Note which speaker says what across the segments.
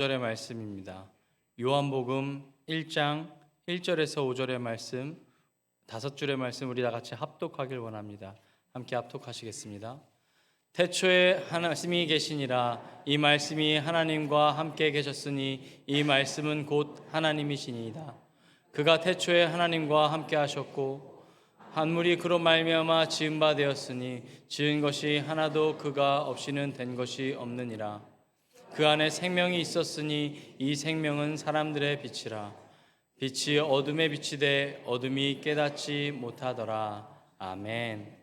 Speaker 1: 5절의 말씀입니다. 요한복음 1장 1절에서 5절의 말씀, 5줄의 말씀 우리 다 같이 합독하길 원합니다. 함께 합독하시겠습니다. 태초에 하나님이 계시니라. 이 말씀이 하나님과 함께 계셨으니 이 말씀은 곧 하나님이시니이다. 그가 태초에 하나님과 함께 하셨고 만물이 그로 말미암아 지은 바 되었으니 지은 것이 하나도 그가 없이는 된 것이 없느니라. 그 안에 생명이 있었으니 이 생명은 사람들의 빛이라. 빛이 어둠에 비치되 어둠이 깨닫지 못하더라. 아멘.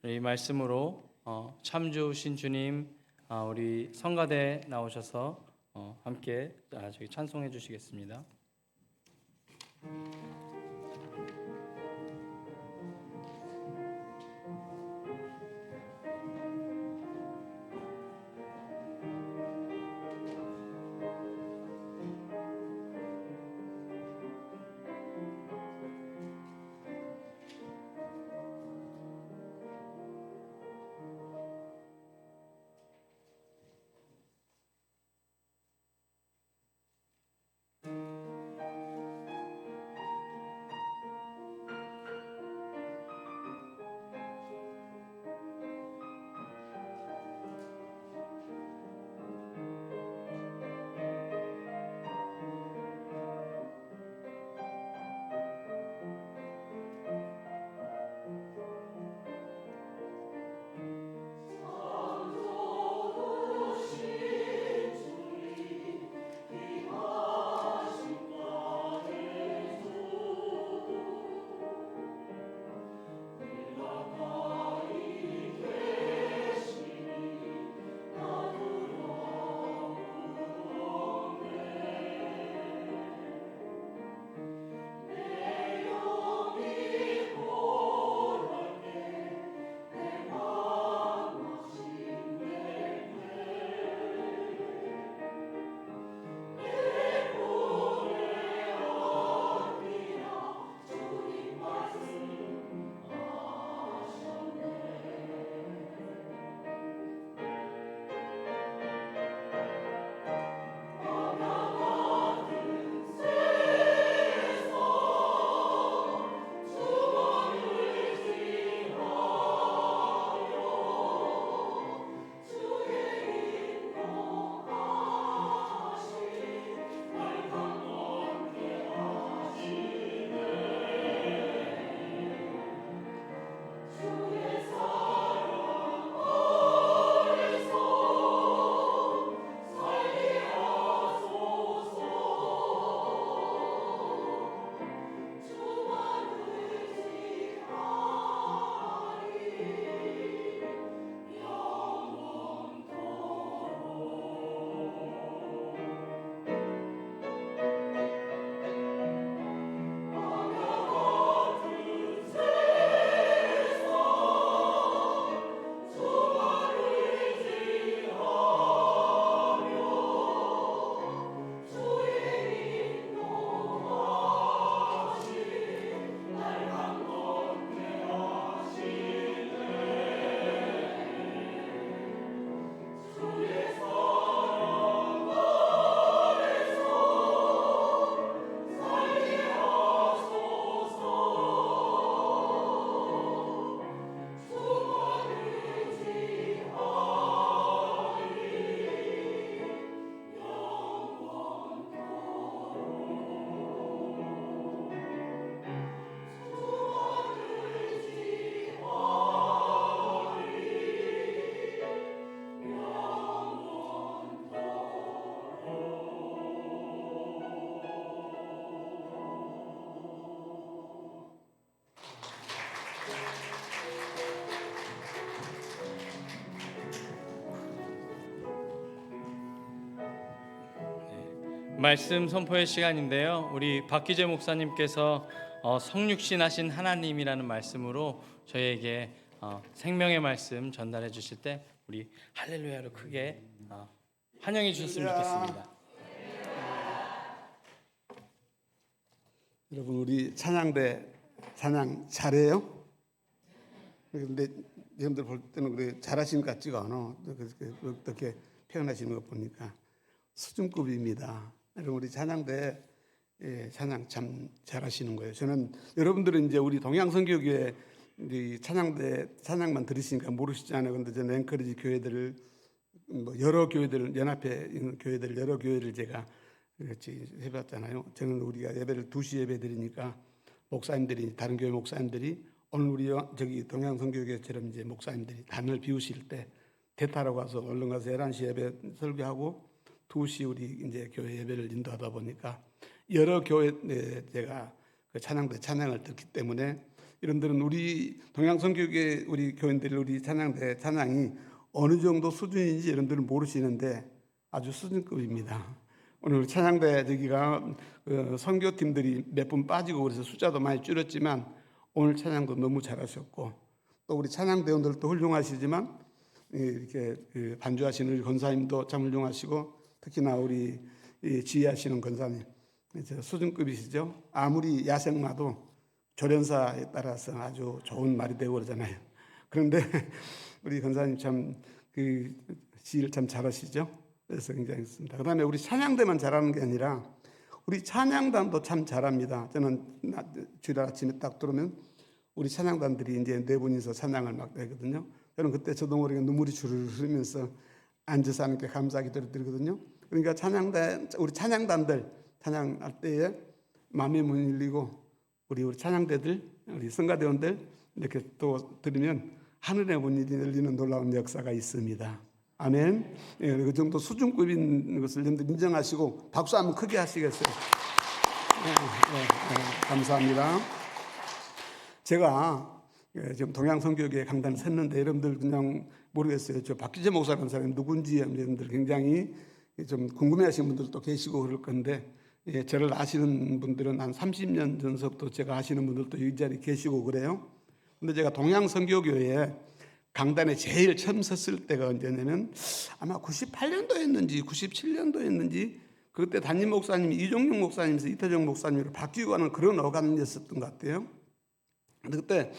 Speaker 1: 이 말씀으로 참 좋으신 주님, 우리 성가대 나오셔서 함께 저기 찬송해 주시겠습니다. 말씀 선포의 시간인데요. 우리 박기재 목사님께서 성육신 하신 하나님이라는 말씀으로 저희에게 생명의 말씀 전달해 주실 때 우리 할렐루야로 크게 환영해 주셨으면 좋겠습니다.
Speaker 2: 여러분, 우리 찬양대 찬양 잘해요? 근데 여러분들 볼 때는 그래 잘하시는 것 같지가 않아. 어떻게 표현하시는 것 보니까 수준급입니다. 여러분 우리 찬양대 찬양 참 잘하시는 거예요. 저는 여러분들은 이제 우리 동양선교교회 이 찬양대 찬양만 들으시니까 모르시잖아요. 근데 저는 앵커리지 교회들을 여러 교회들 연합회 있는 교회들 여러 교회를 제가 같이 해봤잖아요. 저는 우리가 예배를 2시 예배 드리니까 목사님들이 다른 교회 목사님들이 오늘 우리 저기 동양선교교회처럼 이제 목사님들이 단을 비우실 때 대타라고 와서 얼른 가서 11시 예배 설교하고 2시 우리 이제 교회 예배를 인도하다 보니까 여러 교회 제가 그 찬양대 찬양을 듣기 때문에 이런들은 우리 동양선교교회 우리 교인들이 우리 찬양대 찬양이 어느 정도 수준인지 여러분들은 모르시는데 아주 수준급입니다. 오늘 우리 찬양대 저기가 선교팀들이 몇 분 빠지고 그래서 숫자도 많이 줄였지만 오늘 찬양도 너무 잘하셨고 또 우리 찬양대원들도 훌륭하시지만 이렇게 반주하시는 우리 권사님도 참 훌륭하시고 특히나 우리 지휘하시는 권사님 수준급이시죠. 아무리 야생마도 조련사에 따라서 아주 좋은 말이 되고 그러잖아요. 그런데 우리 권사님 참 그 지휘를 참 잘하시죠. 그래서 굉장히 좋습니다. 그다음에 우리 찬양대만 잘하는 게 아니라 우리 찬양단도 참 잘합니다. 저는 주일 아침에 딱 들어오면 우리 찬양단들이 이제 4분이서 찬양을 막 하거든요. 저는 그때 저도 모르게 눈물이 주르르 흐르면서 앉아서 하나님께 감사 기도를 드리거든요. 그러니까 찬양단 우리 찬양단들 찬양할 때에 마음의 문이 열리고 우리 찬양대들 우리 성가대원들 이렇게 또 들으면 하늘의 문이 열리는 놀라운 역사가 있습니다. 아멘. 예, 그 정도 수준급인 것을 여러분들 인정하시고 박수 한번 크게 하시겠어요? 감사합니다. 제가 지금 동양선교교회 강단을 섰는데 여러분들 그냥 모르겠어요. 저 박기재 목사라는 사람이 누군지 여러분들 굉장히 좀 궁금해하시는 분들도 계시고 그럴 건데 저를 아시는 분들은 한 30년 전서부터 제가 아시는 분들도 이 자리에 계시고 그래요. 근데 제가 동양선교교회에 강단에 제일 처음 섰을 때가 언제냐면 아마 98년도였는지 97년도였는지 그때 담임 목사님이 이종용 목사님에서 이태정 목사님으로 바뀌고 하는 그런 어감이었었던 것 같아요. 근데 그때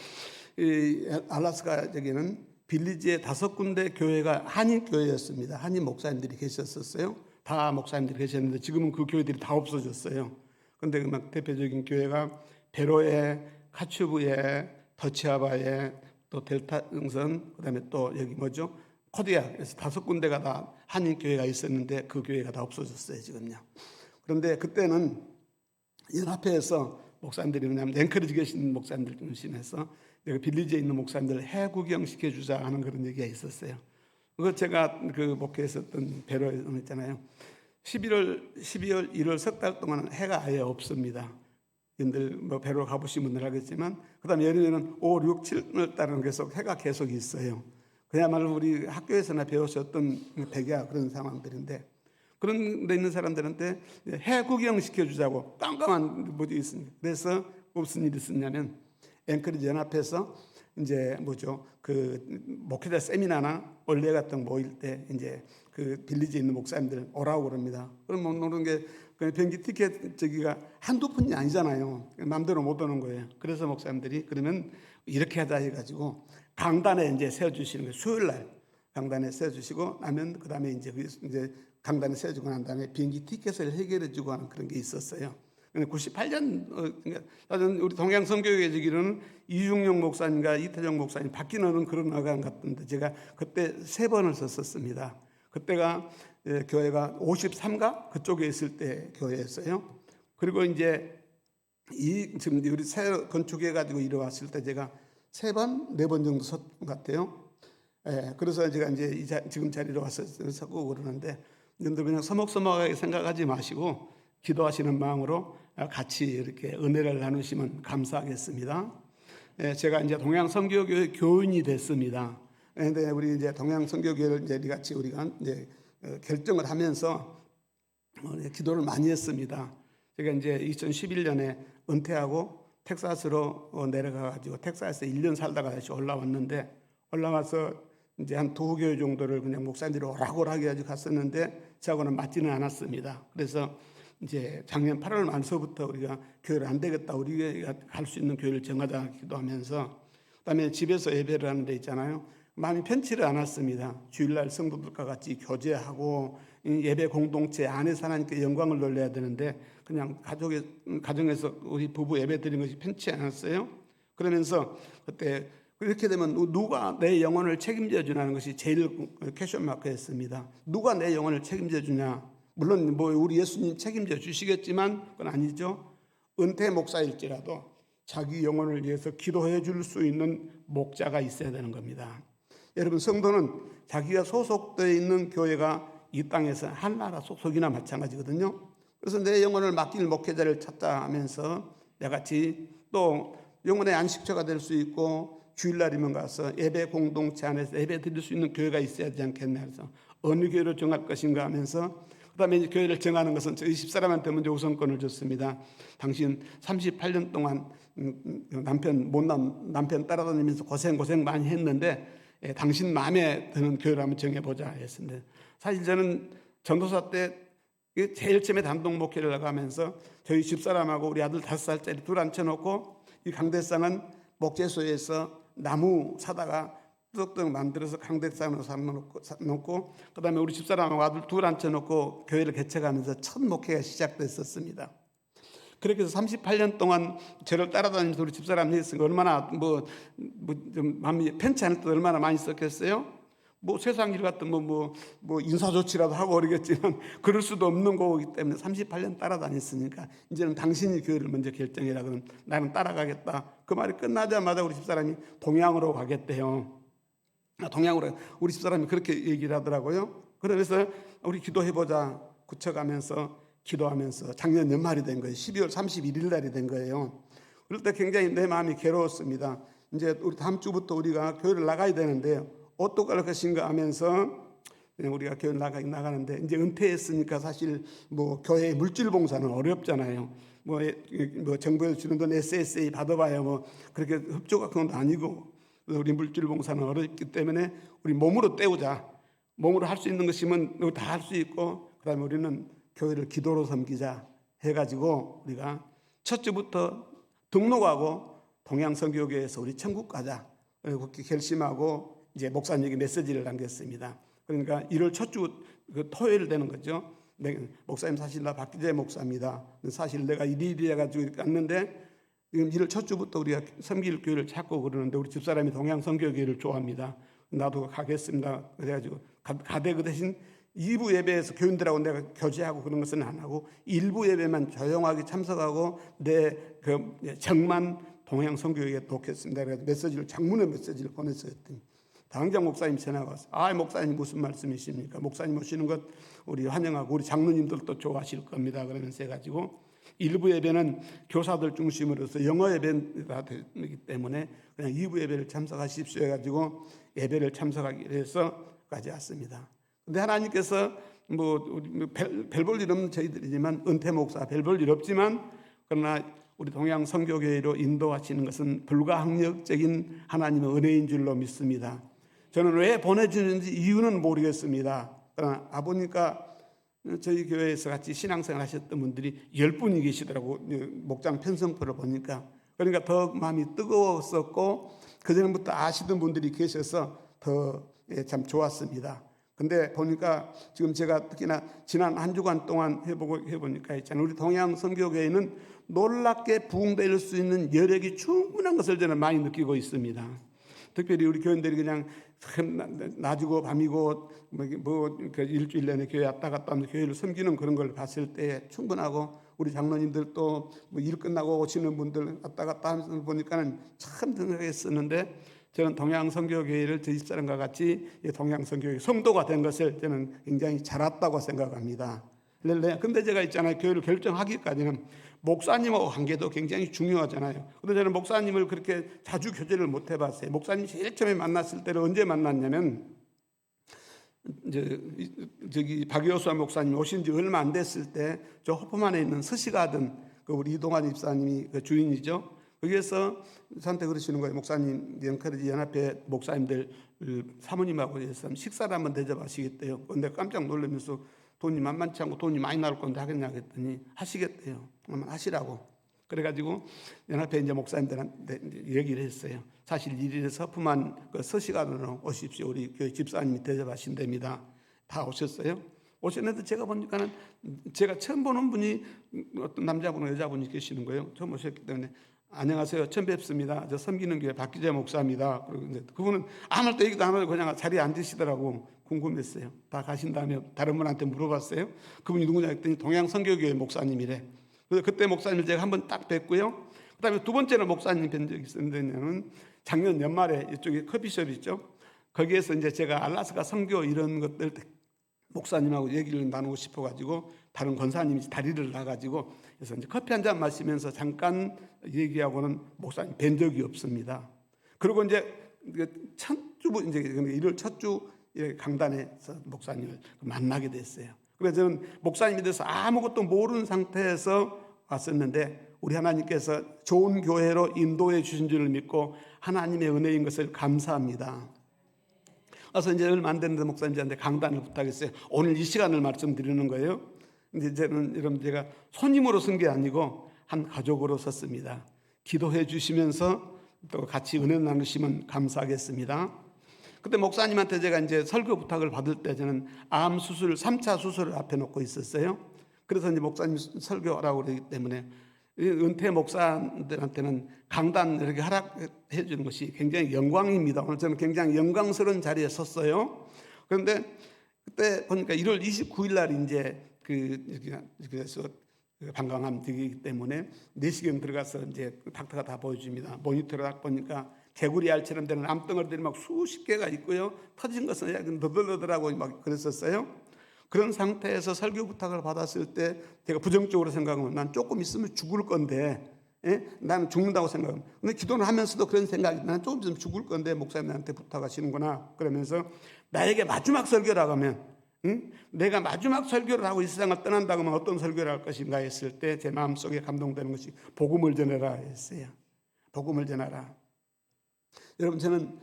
Speaker 2: 알라스카 저기는 빌리지의 5군데 교회가 한인 교회였습니다. 한인 목사님들이 계셨었어요. 다 목사님들이 계셨는데 지금은 그 교회들이 다 없어졌어요. 근데 막 대표적인 교회가 베로에, 카츠부에, 더치아바에, 또 델타 응선, 그다음에 또 여기 뭐죠? 코디아. 그래서 5군데가 다 한인 교회가 있었는데 그 교회가 다 없어졌어요 지금요. 그런데 그때는 연합회에서 목사님들이 뭐냐면 앵커리지 계신 목사님들 중심해서 빌리지에 있는 목사님들 해구경 시켜주자 하는 그런 얘기가 있었어요. 그거 제가 그 목회했었던 베로에 있잖아요. 12월, 1월 석 달 동안은 해가 아예 없습니다. 여러분들 뭐 배로 가보신 분들 알겠지만 그다음에 여름에는 5, 6, 7월 달은 계속 해가 계속 있어요. 그야말로 우리 학교에서나 배우셨던 백야 그런 상황들인데 그런 데 있는 사람들한테 해 구경 시켜주자고 깜깜한 뭐지 있습니다. 그래서 무슨 일이 있었냐면 앵커리지 연합해서 이제 뭐죠 그 목회자 세미나나 원래 같은 거 모일 때 이제 그 빌리지에 있는 목사님들 오라고 그럽니다. 그럼 오는 게 비행기 티켓 저기가 한두 푼이 아니잖아요. 마음대로 못 오는 거예요. 그래서 목사님들이 그러면 이렇게 하자 해가지고 강단에 이제 세워주시는 거예요. 수요일 날 강단에 세워주시고 나면 그 다음에 이제 강단에 세워주고 난 다음에 비행기 티켓을 해결해주고 하는 그런 게 있었어요. 98년 그러니까 우리 동양선교회 저기로는 이중용 목사님과 이태정 목사님 바뀌는 그런 어감 같은데 제가 그때 3번을 썼었습니다. 그때가 교회가 53가 그쪽에 있을 때 교회였어요. 그리고 이제 지금 우리 새 건축해 가지고 이뤄왔을 때 제가 3번, 4번 정도 섰던 것 같아요. 그래서 제가 이제 지금 자리로 와서 서고 그러는데 여러분들 그냥 서먹서먹하게 생각하지 마시고 기도하시는 마음으로 같이 이렇게 은혜를 나누시면 감사하겠습니다. 제가 이제 동양선교교회 교인이 됐습니다. 그런데 우리 이제 동양선교교회를 이제 같이 우리가 이제 결정을 하면서 기도를 많이 했습니다. 제가 이제 2011년에 은퇴하고 텍사스로 내려가가지고 텍사스에 1년 살다가 다시 올라왔는데 올라와서 이제 한 2교회 정도를 그냥 목사님들이 오락오락 해가지고 갔었는데 저하고는 맞지는 않았습니다. 그래서 이제 작년 8월 말서부터 우리가 교회를 안 되겠다, 우리가 갈 수 있는 교회를 정하자 기도하면서 그다음에 집에서 예배를 하는 데 있잖아요. 마음이 편치를 않았습니다. 주일날 성도들과 같이 교제하고 이 예배 공동체 안에서 하나님께 영광을 돌려야 되는데 그냥 가정에서 우리 부부 예배 드린 것이 편치 않았어요. 그러면서 그때 그렇게 되면 누가 내 영혼을 책임져 주냐는 것이 제일 퀘스천 마크였습니다. 누가 내 영혼을 책임져 주냐? 물론 뭐 우리 예수님 책임져 주시겠지만 그건 아니죠. 은퇴 목사일지라도 자기 영혼을 위해서 기도해 줄 수 있는 목자가 있어야 되는 겁니다. 여러분, 성도는 자기가 소속되어 있는 교회가 이 땅에서 한 나라 소속이나 마찬가지거든요. 그래서 내 영혼을 맡길 목회자를 찾자 하면서 내같이 또 영혼의 안식처가 될 수 있고 주일날이면 가서 예배 공동체 안에서 예배 드릴 수 있는 교회가 있어야 되지 않겠나 해서 어느 교회로 정할 것인가 하면서 그다음에 이제 교회를 정하는 것은 저희 집사람한테 먼저 우선권을 줬습니다. 당신 38년 동안 남편 따라다니면서 고생 많이 했는데 당신 마음에 드는 교회를 한번 정해보자 했습니다. 사실 저는 전도사 때 제일 처음에 단독 목회를 나가면서 저희 집사람하고 우리 아들 5살짜리 둘 앉혀놓고 이 강대상은 목재소에서 나무 사다가 뚝뚝 만들어서 강대상으로 놓고 그다음에 우리 집사람하고 아들 둘 앉혀놓고 교회를 개척하면서 첫 목회가 시작됐었습니다. 그렇게 해서 38년 동안 저를 따라다니면서 우리 집사람이 했으니까 얼마나 좀 마음이 편치 않을 때 얼마나 많이 썼겠어요? 뭐 세상 일 같은 뭐 인사조치라도 하고 그러겠지만 그럴 수도 없는 거기 때문에 38년 따라다녔으니까 이제는 당신이 교회를 먼저 결정해라. 그럼 나는 따라가겠다. 그 말이 끝나자마자 우리 집사람이 동양으로 가겠대요. 동양으로 우리 집사람이 그렇게 얘기를 하더라고요. 그래서 우리 기도해보자 굳혀가면서 기도하면서 작년 연말이 된 거예요. 12월 31일 날이 된 거예요. 그럴 때 굉장히 내 마음이 괴로웠습니다. 이제 우리 다음 주부터 우리가 교회를 나가야 되는데 어떡할 것인가 하면서 우리가 교회 나가는데 이제 은퇴했으니까 사실 뭐 교회 물질 봉사는 어렵잖아요. 뭐 정부에서 주는 돈 SSA 받아봐야 뭐 그렇게 흡조가 그건 아니고 우리 물질 봉사는 어렵기 때문에 우리 몸으로 때우자. 몸으로 할 수 있는 것이면 다 할 수 있고 그다음에 우리는 교회를 기도로 섬기자 해가지고 우리가 첫 주부터 등록하고 동양선교교회에서 우리 천국 가자 그렇게 결심하고 이제 목사님에게 메시지를 남겼습니다. 그러니까 1월 첫 주 토요일 되는 거죠. 목사님 사실 나 박기재 목사입니다. 사실 내가 이리 해가지고 갔는데 지금 1월 첫 주부터 우리가 섬길 교회를 찾고 그러는데 우리 집사람이 동양선교교회를 좋아합니다. 나도 가겠습니다. 그래가지고 가되 그 대신 2부 예배에서 교인들하고 내가 교제하고 그런 것은 안 하고 1부 예배만 조용하게 참석하고 내 그 정만 동양선교회에 돕겠습니다. 그래서 메시지를 장문의 메시지를 보냈어요. 당장 목사님 전화가 왔어요. 목사님 무슨 말씀이십니까? 목사님 오시는 것 우리 환영하고 우리 장로님들도 좋아하실 겁니다. 그러면서 해가지고 일부 예배는 교사들 중심으로서 영어 예배가 되기 때문에 그냥 2부 예배를 참석하십시오 해가지고 예배를 참석하기 위해서까지 왔습니다. 근데 하나님께서 별 볼 일 없는 저희들이지만 은퇴 목사 별 볼 일 없지만 그러나 우리 동양 선교교회로 인도하시는 것은 불가항력적인 하나님의 은혜인 줄로 믿습니다. 저는 왜 보내주는지 이유는 모르겠습니다. 그러나 아버니까 저희 교회에서 같이 신앙생활 하셨던 분들이 10분이 계시더라고. 목장 편성표를 보니까. 그러니까 더 마음이 뜨거웠었고 그전부터 아시던 분들이 계셔서 더 참 좋았습니다. 근데 보니까 지금 제가 특히나 지난 한 주간 동안 해보니까 있잖아요. 우리 동양 선교교회는 놀랍게 부흥될 수 있는 여력이 충분한 것을 저는 많이 느끼고 있습니다. 특별히 우리 교인들이 그냥 낮이고 밤이고 그 일주일 내내 교회 왔다 갔다 하면서 교회를 섬기는 그런 걸 봤을 때 충분하고 우리 장로님들도 일 끝나고 오시는 분들 왔다 갔다 하면서 보니까는 참 등하겠었는데 저는 동양선교교회를 저희 집사람과 같이 동양선교회 성도가 된 것을 저는 굉장히 잘 왔다고 생각합니다. 근데 제가 있잖아요. 교회를 결정하기까지는 목사님하고 관계도 굉장히 중요하잖아요. 근데 저는 목사님을 그렇게 자주 교제를 못 해봤어요. 목사님 제일 처음에 만났을 때를 언제 만났냐면 이제 저기 박여수 목사님 오신 지 얼마 안 됐을 때 저 호프만에 있는 서시가든 그 우리 이동환 집사님이 그 주인이죠. 거기에서 저한테 그러시는 거예요. 목사님 영카리지 연합회 목사님들 사모님하고 해서 식사를 한번 대접하시겠대요. 근데 깜짝 놀라면서 돈이 만만치 않고 돈이 많이 나올 건데 하겠냐 했더니 하시겠대요. 그러면 하시라고. 그래가지고 연합회 이제 목사님들한테 얘기를 했어요. 사실 이래서 허프만 그 서시간으로 오십시오. 우리 교회 집사님이 대접하신답니다. 다 오셨어요. 오셨는데 제가 보니까는 제가 처음 보는 분이 어떤 남자분 여자분이 계시는 거예요. 처음 오셨기 때문에 안녕하세요. 처음 뵙습니다. 저 섬기는 교회 박기재 목사입니다. 그리고 이제 그분은 아무 말도 얘기도 안 하고 그냥 자리에 앉으시더라고. 궁금했어요. 다 가신 다음에 다른 분한테 물어봤어요. 그분이 누구냐 했더니 동양선교교회 목사님이래. 그래서 그때 목사님을 제가 한번 딱 뵙고요. 그다음에 두 번째는 목사님 뵌 적이 있었는데 작년 연말에 이쪽에 커피숍 있죠. 거기에서 이제 제가 알라스카 선교 이런 것들 목사님하고 얘기를 나누고 싶어가지고 다른 권사님이 다리를 놔가지고 그래서 이제 커피 한 잔 마시면서 잠깐 얘기하고는 목사님 뵌 적이 없습니다. 그리고 이제 첫 주 이제 1월 첫 주 강단에서 목사님을 만나게 됐어요. 그래서 저는 목사님에 대해서 아무것도 모르는 상태에서 왔었는데 우리 하나님께서 좋은 교회로 인도해 주신 줄을 믿고 하나님의 은혜인 것을 감사합니다. 그래서 이제 얼마 안 됐는데 목사님한테 강단을 부탁했어요. 오늘 이 시간을 말씀드리는 거예요. 근데 저는 여러분 제가 손님으로 쓴 게 아니고 한 가족으로 섰습니다. 기도해 주시면서 또 같이 은혜 나누시면 감사하겠습니다. 그때 목사님한테 제가 이제 설교 부탁을 받을 때 저는 암 수술 3차 수술을 앞에 놓고 있었어요. 그래서 이제 목사님 설교하라고 그러기 때문에 은퇴 목사들한테는 강단 이렇게 허락해 주는 것이 굉장히 영광입니다. 오늘 저는 굉장히 영광스러운 자리에 섰어요. 그런데 그때 보니까 1월 29일 날 이제 그래서 방광암 되기 때문에 4시경 들어가서 이제 닥터가 다 보여줍니다. 모니터를 딱 보니까 개구리 알처럼 되는 암덩어리들이 막 수십 개가 있고요. 터진 것은 약간 너덜너덜하고 막 그랬었어요. 그런 상태에서 설교 부탁을 받았을 때 제가 부정적으로 생각하면 난 조금 있으면 죽을 건데 나는 죽는다고 생각합니다. 근데 기도를 하면서도 그런 생각이 나는 조금 있으면 죽을 건데 목사님한테 부탁하시는구나. 그러면서 나에게 마지막 설교라고 하면 내가 마지막 설교를 하고 이 세상을 떠난다고 하면 어떤 설교를 할 것인가 했을 때 제 마음속에 감동되는 것이 복음을 전해라 했어요. 복음을 전하라. 여러분 저는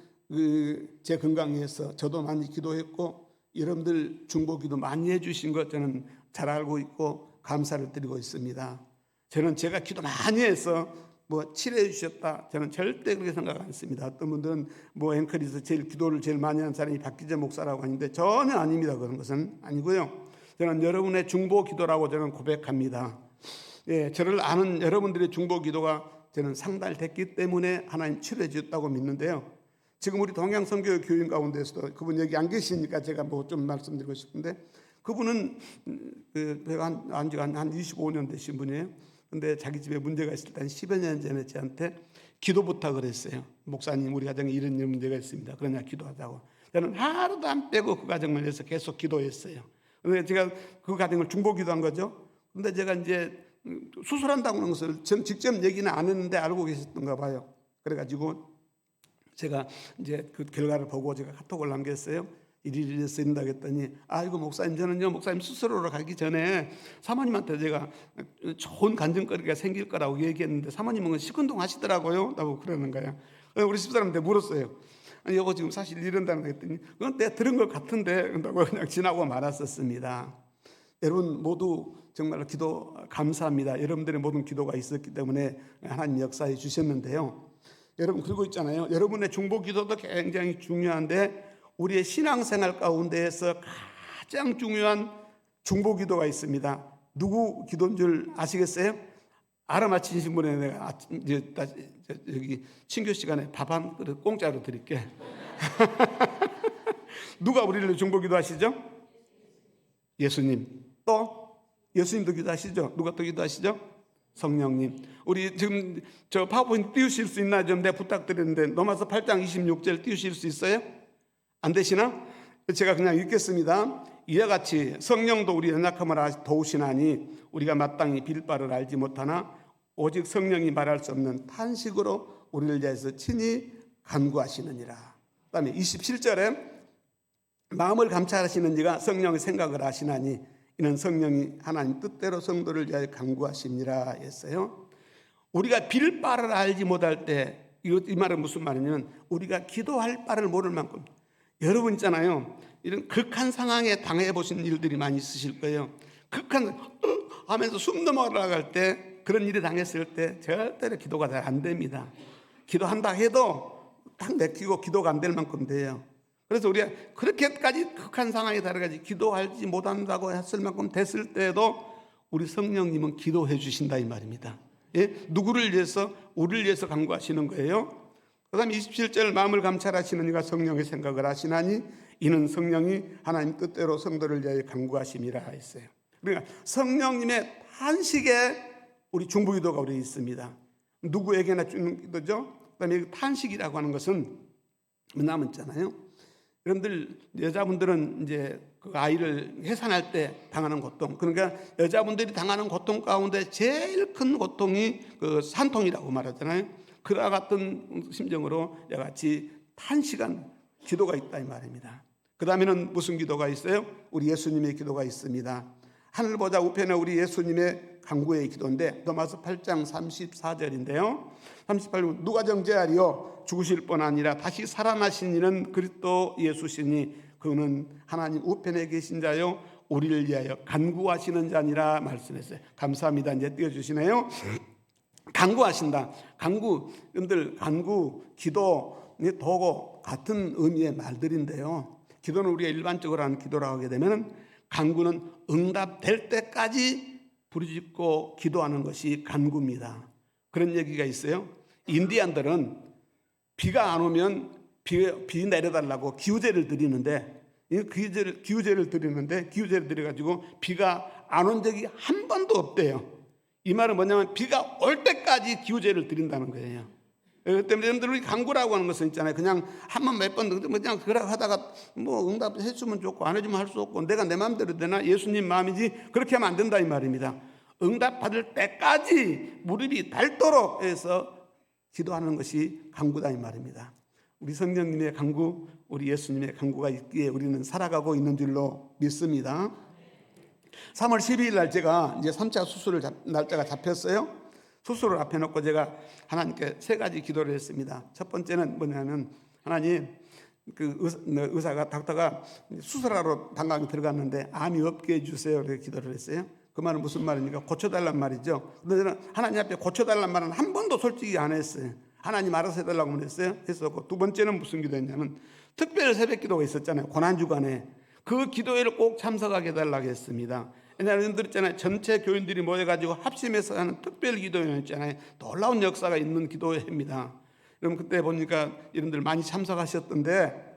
Speaker 2: 제 건강에 위해서 저도 많이 기도했고 여러분들 중보기도 많이 해주신 것 저는 잘 알고 있고 감사를 드리고 있습니다. 저는 제가 기도 많이 해서 뭐 치료해 주셨다 저는 절대 그렇게 생각 안 했습니다. 어떤 분들은 뭐 앵커리에서 기도를 제일 많이 하는 사람이 박기재 목사라고 하는데 전혀 아닙니다. 그런 것은 아니고요. 저는 여러분의 중보기도라고 저는 고백합니다. 예, 저를 아는 여러분들의 중보기도가 저는 상달됐기 때문에 하나님 치료해 주셨다고 믿는데요. 지금 우리 동양선교 교인 가운데서도 그분 여기 안 계시니까 제가 뭐 좀 말씀드리고 싶은데 그분은 한 25년 되신 분이에요. 근데 자기 집에 문제가 있을 때 한 10여 년 전에 저한테 기도 부탁을 했어요. 목사님 우리 가정에 이런 문제가 있습니다. 그러냐 기도하자고. 저는 하루도 안 빼고 그 가정을 위해서 계속 기도했어요. 근데 제가 그 가정을 중보기도한 거죠. 근데 제가 이제 수술한다고 하는 것을 전 직접 얘기는 안 했는데 알고 계셨던가 봐요. 그래가지고 제가 이제 그 결과를 보고 제가 카톡을 남겼어요. 이리 쓰인다고 했더니 아이고 목사님 저는요 목사님 수술하러 가기 전에 사모님한테 제가 좋은 간증거리가 생길 거라고 얘기했는데 사모님은 시큰둥 하시더라고요. 라고 그러는 거예요. 우리 집사람한테 물었어요. 아니 여보 지금 사실 이런다는 거 했더니 그건 내가 들은 것 같은데 그런다고 그냥 지나고 말았었습니다. 여러분 모두 정말 기도 감사합니다. 여러분들의 모든 기도가 있었기 때문에 하나님 역사해 주셨는데요. 여러분 그러고 있잖아요. 여러분의 중보기도도 굉장히 중요한데 우리의 신앙생활 가운데에서 가장 중요한 중보기도가 있습니다. 누구 기도인 줄 아시겠어요? 알아맞히신 분에 내가 여기 친교 시간에 밥 한 그릇 공짜로 드릴게. 누가 우리를 중보기도 하시죠? 예수님. 또 예수님도 기도하시죠? 누가 또 기도하시죠? 성령님. 우리 지금 저 파워포인트 띄우실 수 있나 좀 내가 부탁드리는데 로마서 8장 26절 띄우실 수 있어요? 안 되시나? 제가 그냥 읽겠습니다. 이와 같이 성령도 우리 연약함을 도우시나니 우리가 마땅히 빌 바를 알지 못하나 오직 성령이 말할 수 없는 탄식으로 우리를 위해서 친히 간구하시느니라. 그 다음에 27절에 마음을 감찰하시는 이가 성령의 생각을 아시나니 이는 성령이 하나님 뜻대로 성도를 위하여 간구하심이라 했어요. 우리가 빌 바를 알지 못할 때 이 말은 무슨 말이냐면 우리가 기도할 바를 모를 만큼 여러분 있잖아요. 이런 극한 상황에 당해 보신 일들이 많이 있으실 거예요. 극한 하면서 숨 넘어가갈 때 그런 일이 당했을 때 절대로 기도가 잘 안 됩니다. 기도한다 해도 딱 내키고 기도가 안 될 만큼 돼요. 그래서 우리가 그렇게까지 극한 상황에 달아가지 기도하지 못한다고 했을 만큼 됐을 때에도 우리 성령님은 기도해 주신다 이 말입니다. 예? 누구를 위해서? 우리를 위해서 간구하시는 거예요. 그 다음에 27절 마음을 감찰하시는 이가 성령의 생각을 하시나니 이는 성령이 하나님 뜻대로 성도를 위하여 간구하심이라 했어요. 그러니까 성령님의 탄식에 우리 중보기도가 우리 있습니다. 누구에게나 주는 기도죠. 그다음에 탄식이라고 하는 것은 뭐냐면 있잖아요. 여러분들 여자분들은 이제 그 아이를 해산할 때 당하는 고통, 그러니까 여자분들이 당하는 고통 가운데 제일 큰 고통이 그 산통이라고 말하잖아요. 그와 같은 심정으로 같이 탄식한 기도가 있다 이 말입니다. 그 다음에는 무슨 기도가 있어요? 우리 예수님의 기도가 있습니다. 하늘 보자 우편에 우리 예수님의 간구의 기도인데 로마서 8장 34절인데요. 38절 누가 정죄하리요? 죽으실 뿐 아니라 다시 살아나신 이는 그리스도 예수시니 그는 하나님 우편에 계신 자요 우리를 위하여 간구하시는 자니라 말씀했어요. 감사합니다. 이제 띄워주시네요. 간구하신다. 간구, 여러분들 간구, 기도, 도고 같은 의미의 말들인데요. 기도는 우리가 일반적으로 하는 기도라고 하게 되면 간구는 응답될 때까지 부르짖고 기도하는 것이 간구입니다. 그런 얘기가 있어요. 인디안들은 비가 안 오면 비 내려달라고 기우제를 드리는데 기우제를 드려가지고 비가 안 온 적이 한 번도 없대요. 이 말은 뭐냐면 비가 올 때까지 기우제를 드린다는 거예요. 그렇기 때문에 여러분들이 간구라고 하는 것은 있잖아요. 그냥 한 번 몇 번 그냥 그래 하다가 뭐 응답해 주면 좋고 안 해주면 할 수 없고 내가 내 마음대로 되나 예수님 마음이지 그렇게 하면 안 된다 이 말입니다. 응답 받을 때까지 무릎이 닳도록 해서 기도하는 것이 간구다 이 말입니다. 우리 성령님의 간구, 우리 예수님의 간구가 있기에 우리는 살아가고 있는 줄로 믿습니다. 3월 12일 날 제가 이제 3차 수술을 날짜가 잡혔어요. 수술을 앞에 놓고 제가 하나님께 세 가지 기도를 했습니다. 첫 번째는 뭐냐면 하나님 그 의사가 닥터가 수술하러 당강에 들어갔는데 암이 없게 해주세요. 이렇게 기도를 했어요. 그 말은 무슨 말입니까? 고쳐달란 말이죠. 근데 저는 하나님 앞에 고쳐달란 말은 한 번도 솔직히 안 했어요. 하나님 알아서 해달라고 했어요. 했었고 두 번째는 무슨 기도였냐면 특별 새벽 기도가 있었잖아요. 고난주간에 그 기도회를 꼭 참석하게 해달라고 했습니다. 옛날에 여러분들 있잖아요. 전체 교인들이 모여가지고 합심해서 하는 특별 기도회 있잖아요. 놀라운 역사가 있는 기도회입니다. 여러분 그때 보니까 여러분들 많이 참석하셨던데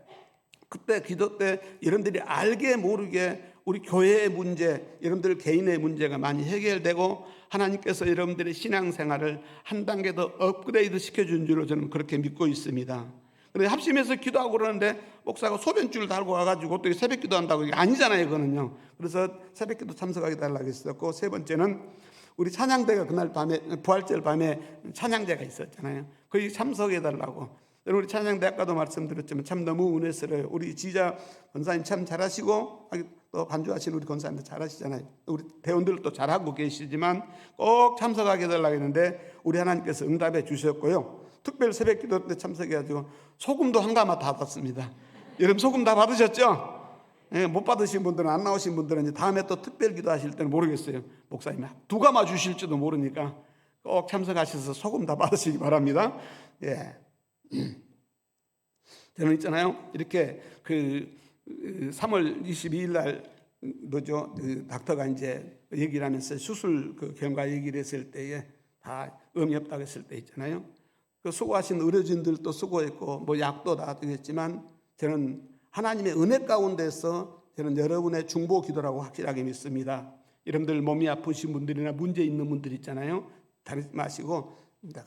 Speaker 2: 그때 기도 때 여러분들이 알게 모르게 우리 교회의 문제, 여러분들 개인의 문제가 많이 해결되고 하나님께서 여러분들의 신앙생활을 한 단계 더 업그레이드 시켜준 줄로 저는 그렇게 믿고 있습니다. 그런데 합심해서 기도하고 그러는데 목사가 소변줄 달고 와가지고 또 새벽 기도한다고 이게 아니잖아요, 그거는요. 그래서 새벽 기도 참석하게 달라고 했었고 세 번째는 우리 찬양대가 그날 밤에 부활절 밤에 찬양대가 있었잖아요. 거기 참석해 달라고. 우리 찬양대 아까도 말씀드렸지만 참 너무 은혜스러워요. 우리 지자 권사님 참 잘하시고 또 반주하시는 우리 권사님도 잘하시잖아요. 우리 대원들도 잘하고 계시지만 꼭 참석하게 해달라고 했는데 우리 하나님께서 응답해 주셨고요. 특별 새벽 기도 때 참석해가지고 소금도 한 가마 다 받습니다. 여러분 소금 다 받으셨죠? 예, 못 받으신 분들은 안 나오신 분들은 이제 다음에 또 특별 기도하실 때는 모르겠어요. 목사님이 두 가마 주실지도 모르니까 꼭 참석하셔서 소금 다 받으시기 바랍니다. 예. 저는 있잖아요. 이렇게 그 3월 22일 날 뭐죠? 그 닥터가 이제 얘기를 하면서 수술 그 결과 얘기를 했을 때에 다 의미 없다고 했을 때 있잖아요. 그 수고하신 의료진들도 수고했고 뭐 약도 다 되겠지만 저는 하나님의 은혜 가운데서 저는 여러분의 중보 기도라고 확실하게 믿습니다. 여러분들 몸이 아프신 분들이나 문제 있는 분들 있잖아요. 다니지 마시고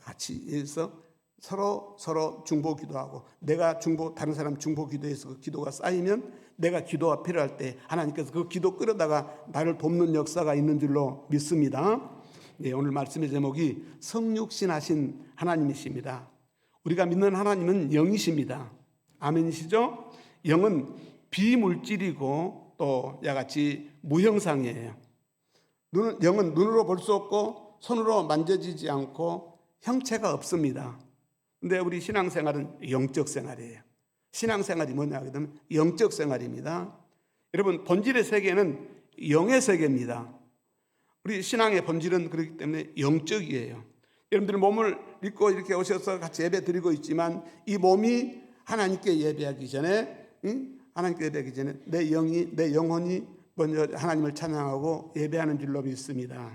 Speaker 2: 같이 해서 서로 중보 기도하고 내가 다른 사람 중보 기도해서 그 기도가 쌓이면 내가 기도가 필요할 때 하나님께서 그 기도 끌어다가 나를 돕는 역사가 있는 줄로 믿습니다. 네, 오늘 말씀의 제목이 성육신하신 하나님이십니다. 우리가 믿는 하나님은 영이십니다. 아멘이시죠? 영은 비물질이고 또 야같이 무형상이에요. 영은 눈으로 볼 수 없고 손으로 만져지지 않고 형체가 없습니다. 근데 우리 신앙생활은 영적 생활이에요. 신앙생활이 뭐냐 하게 되면 영적 생활입니다. 여러분 본질의 세계는 영의 세계입니다. 우리 신앙의 본질은 그렇기 때문에 영적이에요. 여러분들 몸을 믿고 이렇게 오셔서 같이 예배 드리고 있지만 이 몸이 하나님께 예배하기 전에 하나님께 예배하기 전에 내 영혼이 먼저 하나님을 찬양하고 예배하는 줄로 믿습니다.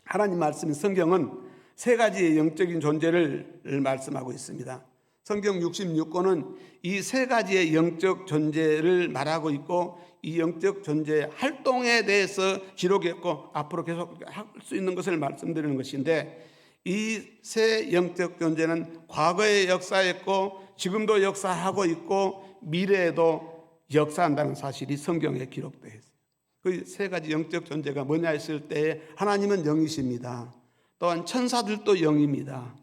Speaker 2: 하나님 말씀 성경은 세 가지의 영적인 존재를 말씀하고 있습니다. 성경 66권은 이 세 가지의 영적 존재를 말하고 있고 이 영적 존재의 활동에 대해서 기록했고 앞으로 계속 할 수 있는 것을 말씀드리는 것인데 이 세 영적 존재는 과거에 역사했고 지금도 역사하고 있고 미래에도 역사한다는 사실이 성경에 기록되어 있어요. 그 세 가지 영적 존재가 뭐냐 했을 때 하나님은 영이십니다. 또한 천사들도 영입니다.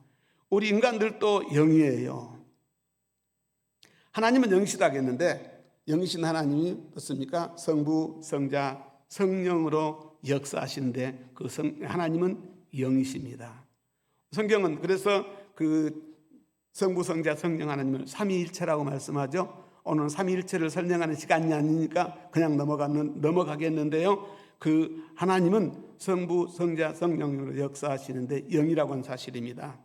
Speaker 2: 우리 인간들도 영이에요. 하나님은 영이시다 했는데 영이신 하나님이 어떻습니까? 성부, 성자, 성령으로 역사하시는데 그 하나님은 영이십니다. 성경은 그래서 그 성부, 성자, 성령 하나님을 삼위일체라고 말씀하죠. 오늘은 삼위일체를 설명하는 시간이 아니니까 그냥 넘어가겠는데요. 그 하나님은 성부, 성자, 성령으로 역사하시는데 영이라고 하는 사실입니다.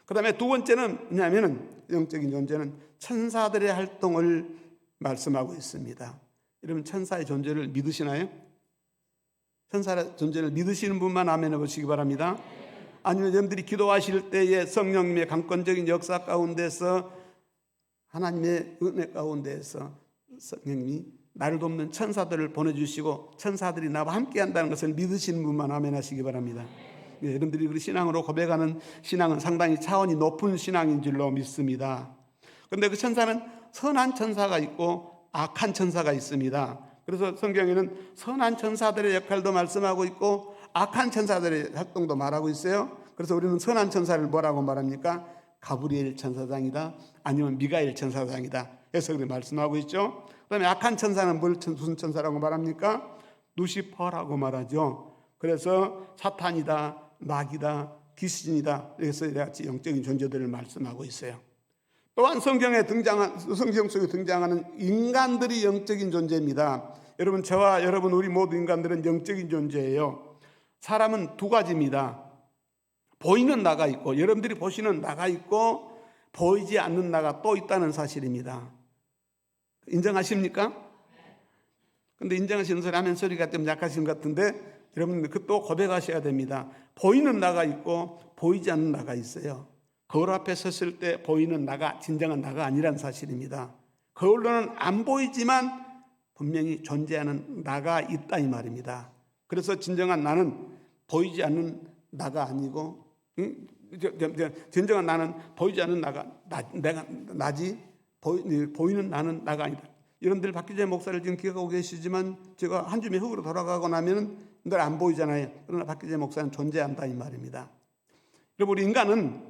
Speaker 2: 그 다음에 두 번째는 뭐냐면은 영적인 존재는 천사들의 활동을 말씀하고 있습니다. 여러분 천사의 존재를 믿으시나요? 천사의 존재를 믿으시는 분만 아멘 해보시기 바랍니다. 아니면 여러분들이 기도하실 때에 성령님의 강권적인 역사 가운데서 하나님의 은혜 가운데서 성령님이 나를 돕는 천사들을 보내주시고 천사들이 나와 함께한다는 것을 믿으시는 분만 아멘 하시기 바랍니다. 예, 여러분들이 그 신앙으로 고백하는 신앙은 상당히 차원이 높은 신앙인 줄로 믿습니다. 그런데 그 천사는 선한 천사가 있고 악한 천사가 있습니다. 그래서 성경에는 선한 천사들의 역할도 말씀하고 있고 악한 천사들의 활동도 말하고 있어요. 그래서 우리는 선한 천사를 뭐라고 말합니까? 가브리엘 천사장이다, 아니면 미가엘 천사장이다 해서 그렇게 말씀하고 있죠. 그다음에 악한 천사는 무슨 천사라고 말합니까? 루시퍼라고 말하죠. 그래서 사탄이다, 마귀다, 귀신이다, 그래서 이같이 영적인 존재들을 말씀하고 있어요. 또한 성경 속에 등장하는 인간들이 영적인 존재입니다. 여러분, 저와 여러분 우리 모두 인간들은 영적인 존재예요. 사람은 두 가지입니다. 보이는 나가 있고, 여러분들이 보시는 나가 있고 보이지 않는 나가 또 있다는 사실입니다. 인정하십니까? 근데 인정하시는 소리 하면 소리가 좀 약하신 것 같은데 여러분 또 고백하셔야 됩니다. 보이는 나가 있고 보이지 않는 나가 있어요. 거울 앞에 섰을 때 보이는 나가 진정한 나가 아니란 사실입니다. 거울로는 안 보이지만 분명히 존재하는 나가 있다 이 말입니다. 그래서 진정한 나는 보이지 않는 나가 아니고 진정한 나는 보이지 않는 나지 보이는 나는 나가 아니다. 여러분들 박기재 목사를 지금 기억하고 계시지만 제가 한 줌의 흙으로 돌아가고 나면은 늘 안 보이잖아요. 그러나 박기재 목사는 존재한다 이 말입니다. 여러분 우리 인간은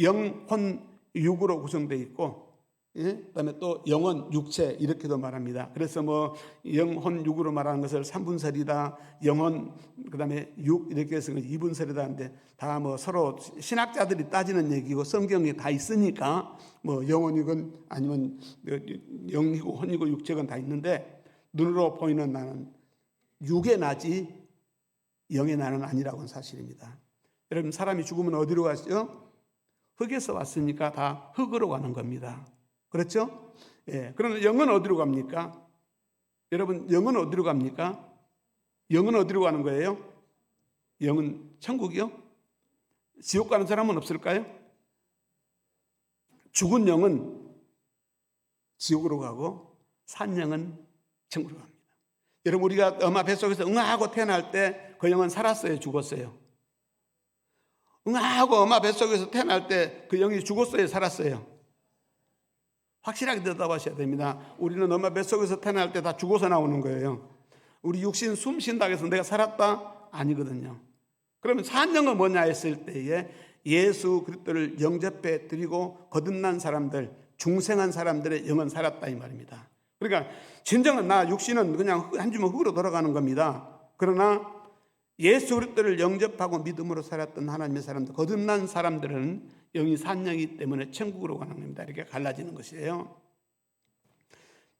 Speaker 2: 영, 혼, 육으로 구성되어 있고 그다음에 또 영혼, 육체 이렇게도 말합니다. 그래서 뭐 영혼, 육으로 말하는 것을 3분설이다, 영혼, 그다음에 육 이렇게 해서 2분설이다 하는데 다 뭐 서로 신학자들이 따지는 얘기고 성경에 다 있으니까 뭐 영혼이건 아니면 영이고 혼이고 육체건 다 있는데 눈으로 보이는 나는 육의 나지 영의 나는 아니라고 하는 사실입니다. 여러분 사람이 죽으면 어디로 가시죠? 흙에서 왔으니까 다 흙으로 가는 겁니다. 그렇죠? 예. 그러면 영은 어디로 갑니까? 여러분, 영은 어디로 갑니까? 영은 어디로 가는 거예요? 영은 천국이요? 지옥 가는 사람은 없을까요? 죽은 영은 지옥으로 가고 산 영은 천국으로 갑니다. 여러분, 우리가 엄마 뱃속에서 응아하고 태어날 때 그 영은 살았어요? 죽었어요? 응아하고 엄마 뱃속에서 태어날 때 그 영이 죽었어요? 살았어요? 확실하게 대답하셔야 됩니다. 우리는 엄마 뱃속에서 태어날 때 다 죽어서 나오는 거예요. 우리 육신 숨 쉰다고 해서 내가 살았다? 아니거든요. 그러면 산 영은 뭐냐 했을 때에 예수 그리스도를 영접해 드리고 거듭난 사람들, 중생한 사람들의 영은 살았다 이 말입니다. 그러니까 진정한 나 육신은 그냥 한 주먹 흙으로 돌아가는 겁니다. 그러나 예수 그리스도를 영접하고 믿음으로 살았던 하나님의 사람들, 거듭난 사람들은 영이 산영이기 때문에 천국으로 가는 겁니다. 이렇게 갈라지는 것이에요.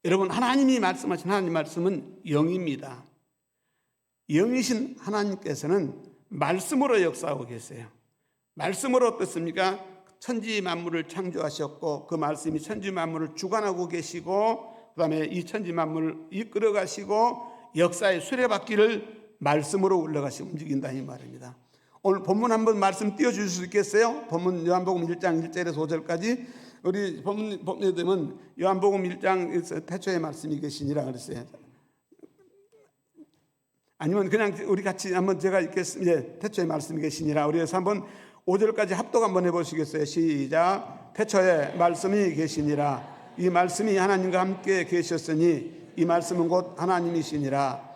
Speaker 2: 여러분 하나님이 말씀하신 하나님 말씀은 영입니다. 영이신 하나님께서는 말씀으로 역사하고 계세요. 말씀으로 어떻습니까? 천지 만물을 창조하셨고 그 말씀이 천지 만물을 주관하고 계시고 그다음에 이 천지 만물을 이끌어 가시고 역사의 수레바퀴를 말씀으로 올라가시고 움직인다 이 말입니다. 오늘 본문 한번 말씀 띄워주실 수 있겠어요? 본문 요한복음 1장 1절에서 5절까지 우리 본문 보게 되면 요한복음 1장 태초에 말씀이 계시니라 그랬어요. 아니면 그냥 우리 같이 한번 제가 읽겠습니다. 예, 태초에 말씀이 계시니라. 우리에서 한번 5절까지 합독 한번 해보시겠어요? 시작. 태초에 말씀이 계시니라. 이 말씀이 하나님과 함께 계셨으니 이 말씀은 곧 하나님이시니라.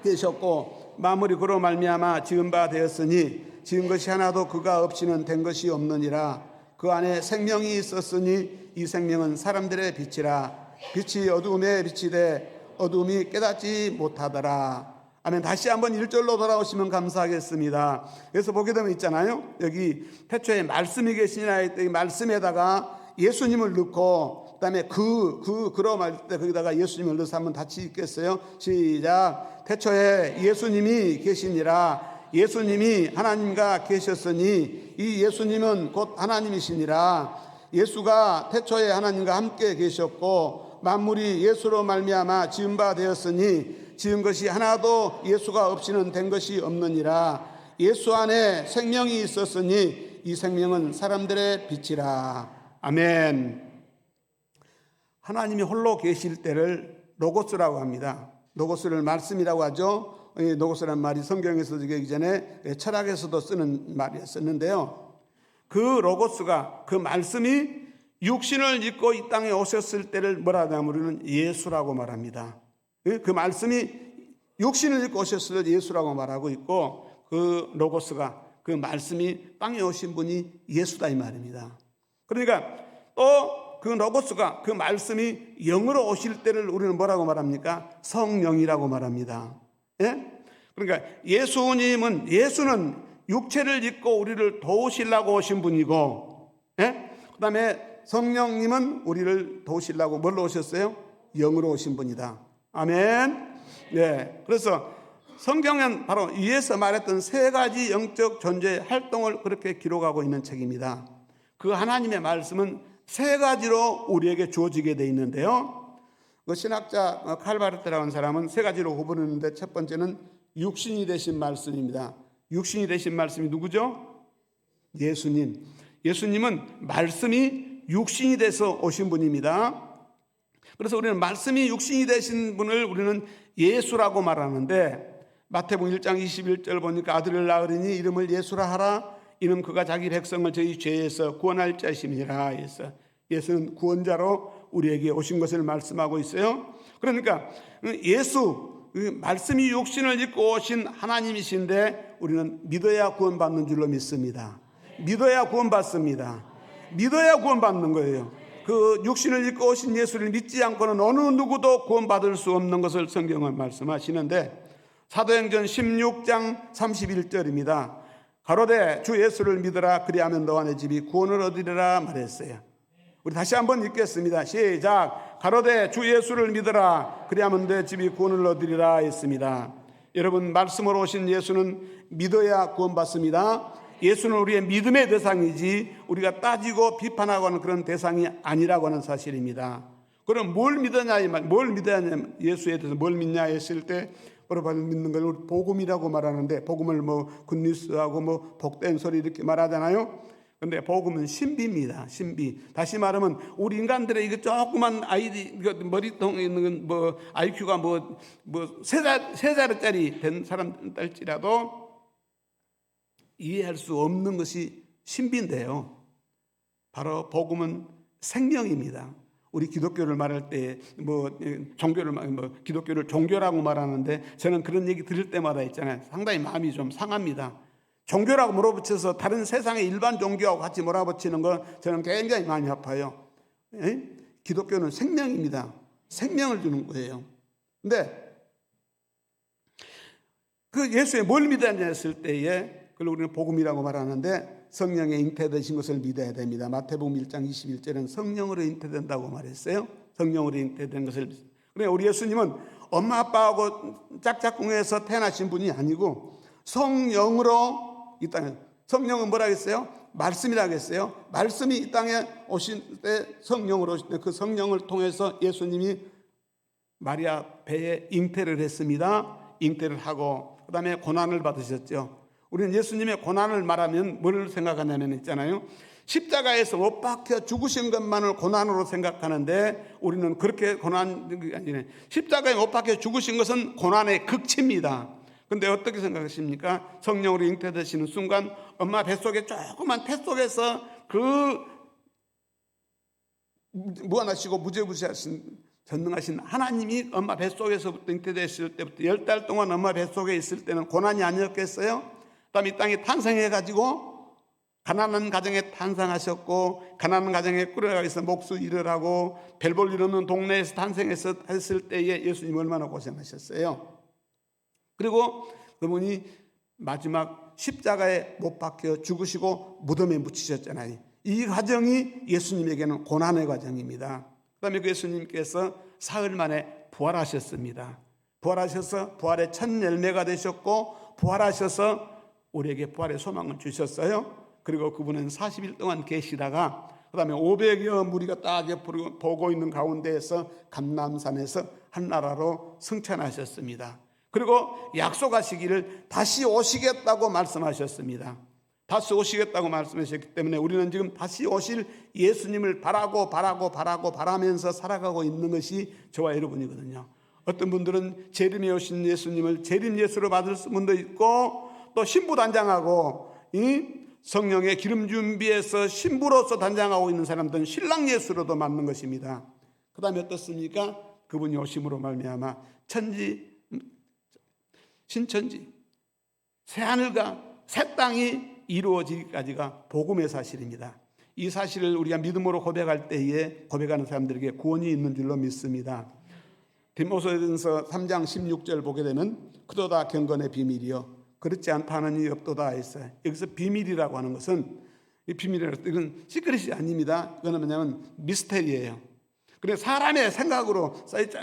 Speaker 2: 계셨고 만물이 그로 말미암아 지은 바 되었으니 지은 것이 하나도 그가 없이는 된 것이 없느니라. 그 안에 생명이 있었으니 이 생명은 사람들의 빛이라. 빛이 어두움에 비치되 어두움이 깨닫지 못하더라. 아멘. 다시 한번 1절로 돌아오시면 감사하겠습니다. 그래서 보게 되면 있잖아요. 여기 태초에 말씀이 계시니라 이 말씀에다가 예수님을 넣고 그다음에 그러 말 때 거기다가 예수님을 넣어서 한번 같이 읽겠어요. 시작. 태초에 예수님이 계시니라. 예수님이 하나님과 계셨으니 이 예수님은 곧 하나님이시니라. 예수가 태초에 하나님과 함께 계셨고 만물이 예수로 말미암아 지은 바 되었으니 지은 것이 하나도 예수가 없이는 된 것이 없느니라. 예수 안에 생명이 있었으니 이 생명은 사람들의 빛이라. 아멘. 하나님이 홀로 계실 때를 로고스라고 합니다. 로고스를 말씀이라고 하죠. 로고스라는 말이 성경에서 되기 전에 철학에서도 쓰는 말이었었는데요. 그 로고스가 그 말씀이 육신을 입고 이 땅에 오셨을 때를 뭐라 하냐면 우리는 예수라고 말합니다. 그 말씀이 육신을 입고 오셨을 때 예수라고 말하고 있고 그 로고스가 그 말씀이 땅에 오신 분이 예수다 이 말입니다. 그러니까 또 그 로고스가 그 말씀이 영으로 오실 때를 우리는 뭐라고 말합니까? 성령이라고 말합니다. 예? 그러니까 예수는 육체를 입고 우리를 도우시려고 오신 분이고, 예? 그다음에 성령님은 우리를 도우시려고 뭘로 오셨어요? 영으로 오신 분이다. 아멘. 네. 그래서 성경은 바로 위에서 말했던 세 가지 영적 존재의 활동을 그렇게 기록하고 있는 책입니다. 그 하나님의 말씀은 세 가지로 우리에게 주어지게 되어 있는데요. 그 신학자 칼바르트라고 하는 사람은 세 가지로 구분했는데 첫 번째는 육신이 되신 말씀입니다. 육신이 되신 말씀이 누구죠? 예수님. 예수님은 말씀이 육신이 돼서 오신 분입니다. 그래서 우리는 말씀이 육신이 되신 분을 우리는 예수라고 말하는데 마태복음 1장 21절 보니까 아들을 낳으리니 이름을 예수라 하라. 이는 그가 자기 백성을 저희 죄에서 구원할 자심이라 해서 예수는 구원자로 우리에게 오신 것을 말씀하고 있어요. 그러니까 예수 말씀이 육신을 입고 오신 하나님이신데 우리는 믿어야 구원받는 줄로 믿습니다. 믿어야 구원받습니다. 믿어야 구원받는 거예요. 그 육신을 입고 오신 예수를 믿지 않고는 어느 누구도 구원받을 수 없는 것을 성경은 말씀하시는데 사도행전 16장 31절입니다. 가로되 주 예수를 믿으라 그리하면 너와 내 집이 구원을 얻으리라 말했어요. 우리 다시 한번 읽겠습니다. 시작. 가로되 주 예수를 믿으라 그리하면 내 집이 구원을 얻으리라 했습니다. 여러분 말씀으로 오신 예수는 믿어야 구원받습니다. 예수는 우리의 믿음의 대상이지 우리가 따지고 비판하고 하는 그런 대상이 아니라고 하는 사실입니다. 그럼 뭘 믿느냐 예수에 대해서 뭘 믿냐 했을 때 여러분 믿는 걸 우리 복음이라고 말하는데 복음을 뭐 굿뉴스하고 뭐 복된 소리 이렇게 말하잖아요. 근데 복음은 신비입니다. 신비. 다시 말하면 우리 인간들의 이거 조그만 아이디 머리통에 있는 뭐 IQ가 뭐 세 자리짜리 된 사람들일지라도 이해할 수 없는 것이 신비인데요. 바로 복음은 생명입니다. 우리 기독교를 말할 때 기독교를 종교라고 말하는데 저는 그런 얘기 들을 때마다 있잖아요. 상당히 마음이 좀 상합니다. 종교라고 몰아붙여서 다른 세상의 일반 종교하고 같이 몰아붙이는 건 저는 굉장히 많이 아파요. 기독교는 생명입니다. 생명을 주는 거예요. 근데 그 예수의 뭘 믿어야 했을 때에 그걸 우리는 복음이라고 말하는데 성령에 잉태되신 것을 믿어야 됩니다. 마태복음 1장 21절은 성령으로 잉태된다고 말했어요. 성령으로 잉태된 것을. 그러니까 우리 예수님은 엄마 아빠하고 짝짝꿍에서 태어나신 분이 아니고 성령으로 이 땅에 성령은 뭐라 했어요? 말씀이라고 했어요. 말씀이 이 땅에 오실 때 성령으로 오실 때 그 성령을 통해서 예수님이 마리아 배에 잉태를 했습니다. 잉태를 하고 그 다음에 고난을 받으셨죠. 우리는 예수님의 고난을 말하면 뭘 생각하냐면 있잖아요. 십자가에서 못 박혀 죽으신 것만을 고난으로 생각하는데 우리는 그렇게 고난이 아니라 십자가에 못 박혀 죽으신 것은 고난의 극치입니다. 근데 어떻게 생각하십니까? 성령으로 잉태되시는 순간 엄마 뱃속에 조그만 태 속에서 그 무한하시고 무죄무시하신 전능하신 하나님이 엄마 뱃속에서부터 잉태됐을 때부터 10달 동안 엄마 뱃속에 있을 때는 고난이 아니었겠어요? 그다음에 이 땅에 탄생해가지고 가난한 가정에 탄생하셨고 가난한 가정에 끌어가서 목수 일을 하고 별 볼 일 없는 동네에서 탄생했을 때에 예수님 얼마나 고생하셨어요. 그리고 그분이 마지막 십자가에 못 박혀 죽으시고 무덤에 묻히셨잖아요. 이 과정이 예수님에게는 고난의 과정입니다. 그 다음에 그 예수님께서 사흘 만에 부활하셨습니다. 부활하셔서 부활의 첫 열매가 되셨고 부활하셔서 우리에게 부활의 소망을 주셨어요. 그리고 그분은 40일 동안 계시다가 그 다음에 500여 무리가 딱 보고 있는 가운데에서 감람산에서 한나라로 승천하셨습니다. 그리고 약속하시기를 다시 오시겠다고 말씀하셨습니다. 다시 오시겠다고 말씀하셨기 때문에 우리는 지금 다시 오실 예수님을 바라면서 살아가고 있는 것이 저와 여러분이거든요. 어떤 분들은 재림에 오신 예수님을 재림 예수로 받을 분도 있고 또 신부 단장하고 이 성령의 기름 준비해서 신부로서 단장하고 있는 사람들은 신랑 예수로도 맞는 것입니다. 그 다음에 어떻습니까? 그분이 오심으로 말미암아 신천지 새하늘과 새 땅이 이루어지기까지가 복음의 사실입니다. 이 사실을 우리가 믿음으로 고백할 때에 고백하는 사람들에게 구원이 있는 줄로 믿습니다. 디모데전서 3장 16절 보게 되면 그도다 경건의 비밀이요 그렇지 않다는 이 없도다 했어요. 여기서 비밀이라고 하는 것은 이 비밀이라고 이건 시크릿이 아닙니다. 이거는 뭐냐면 미스테리예요. 그래서 사람의 생각으로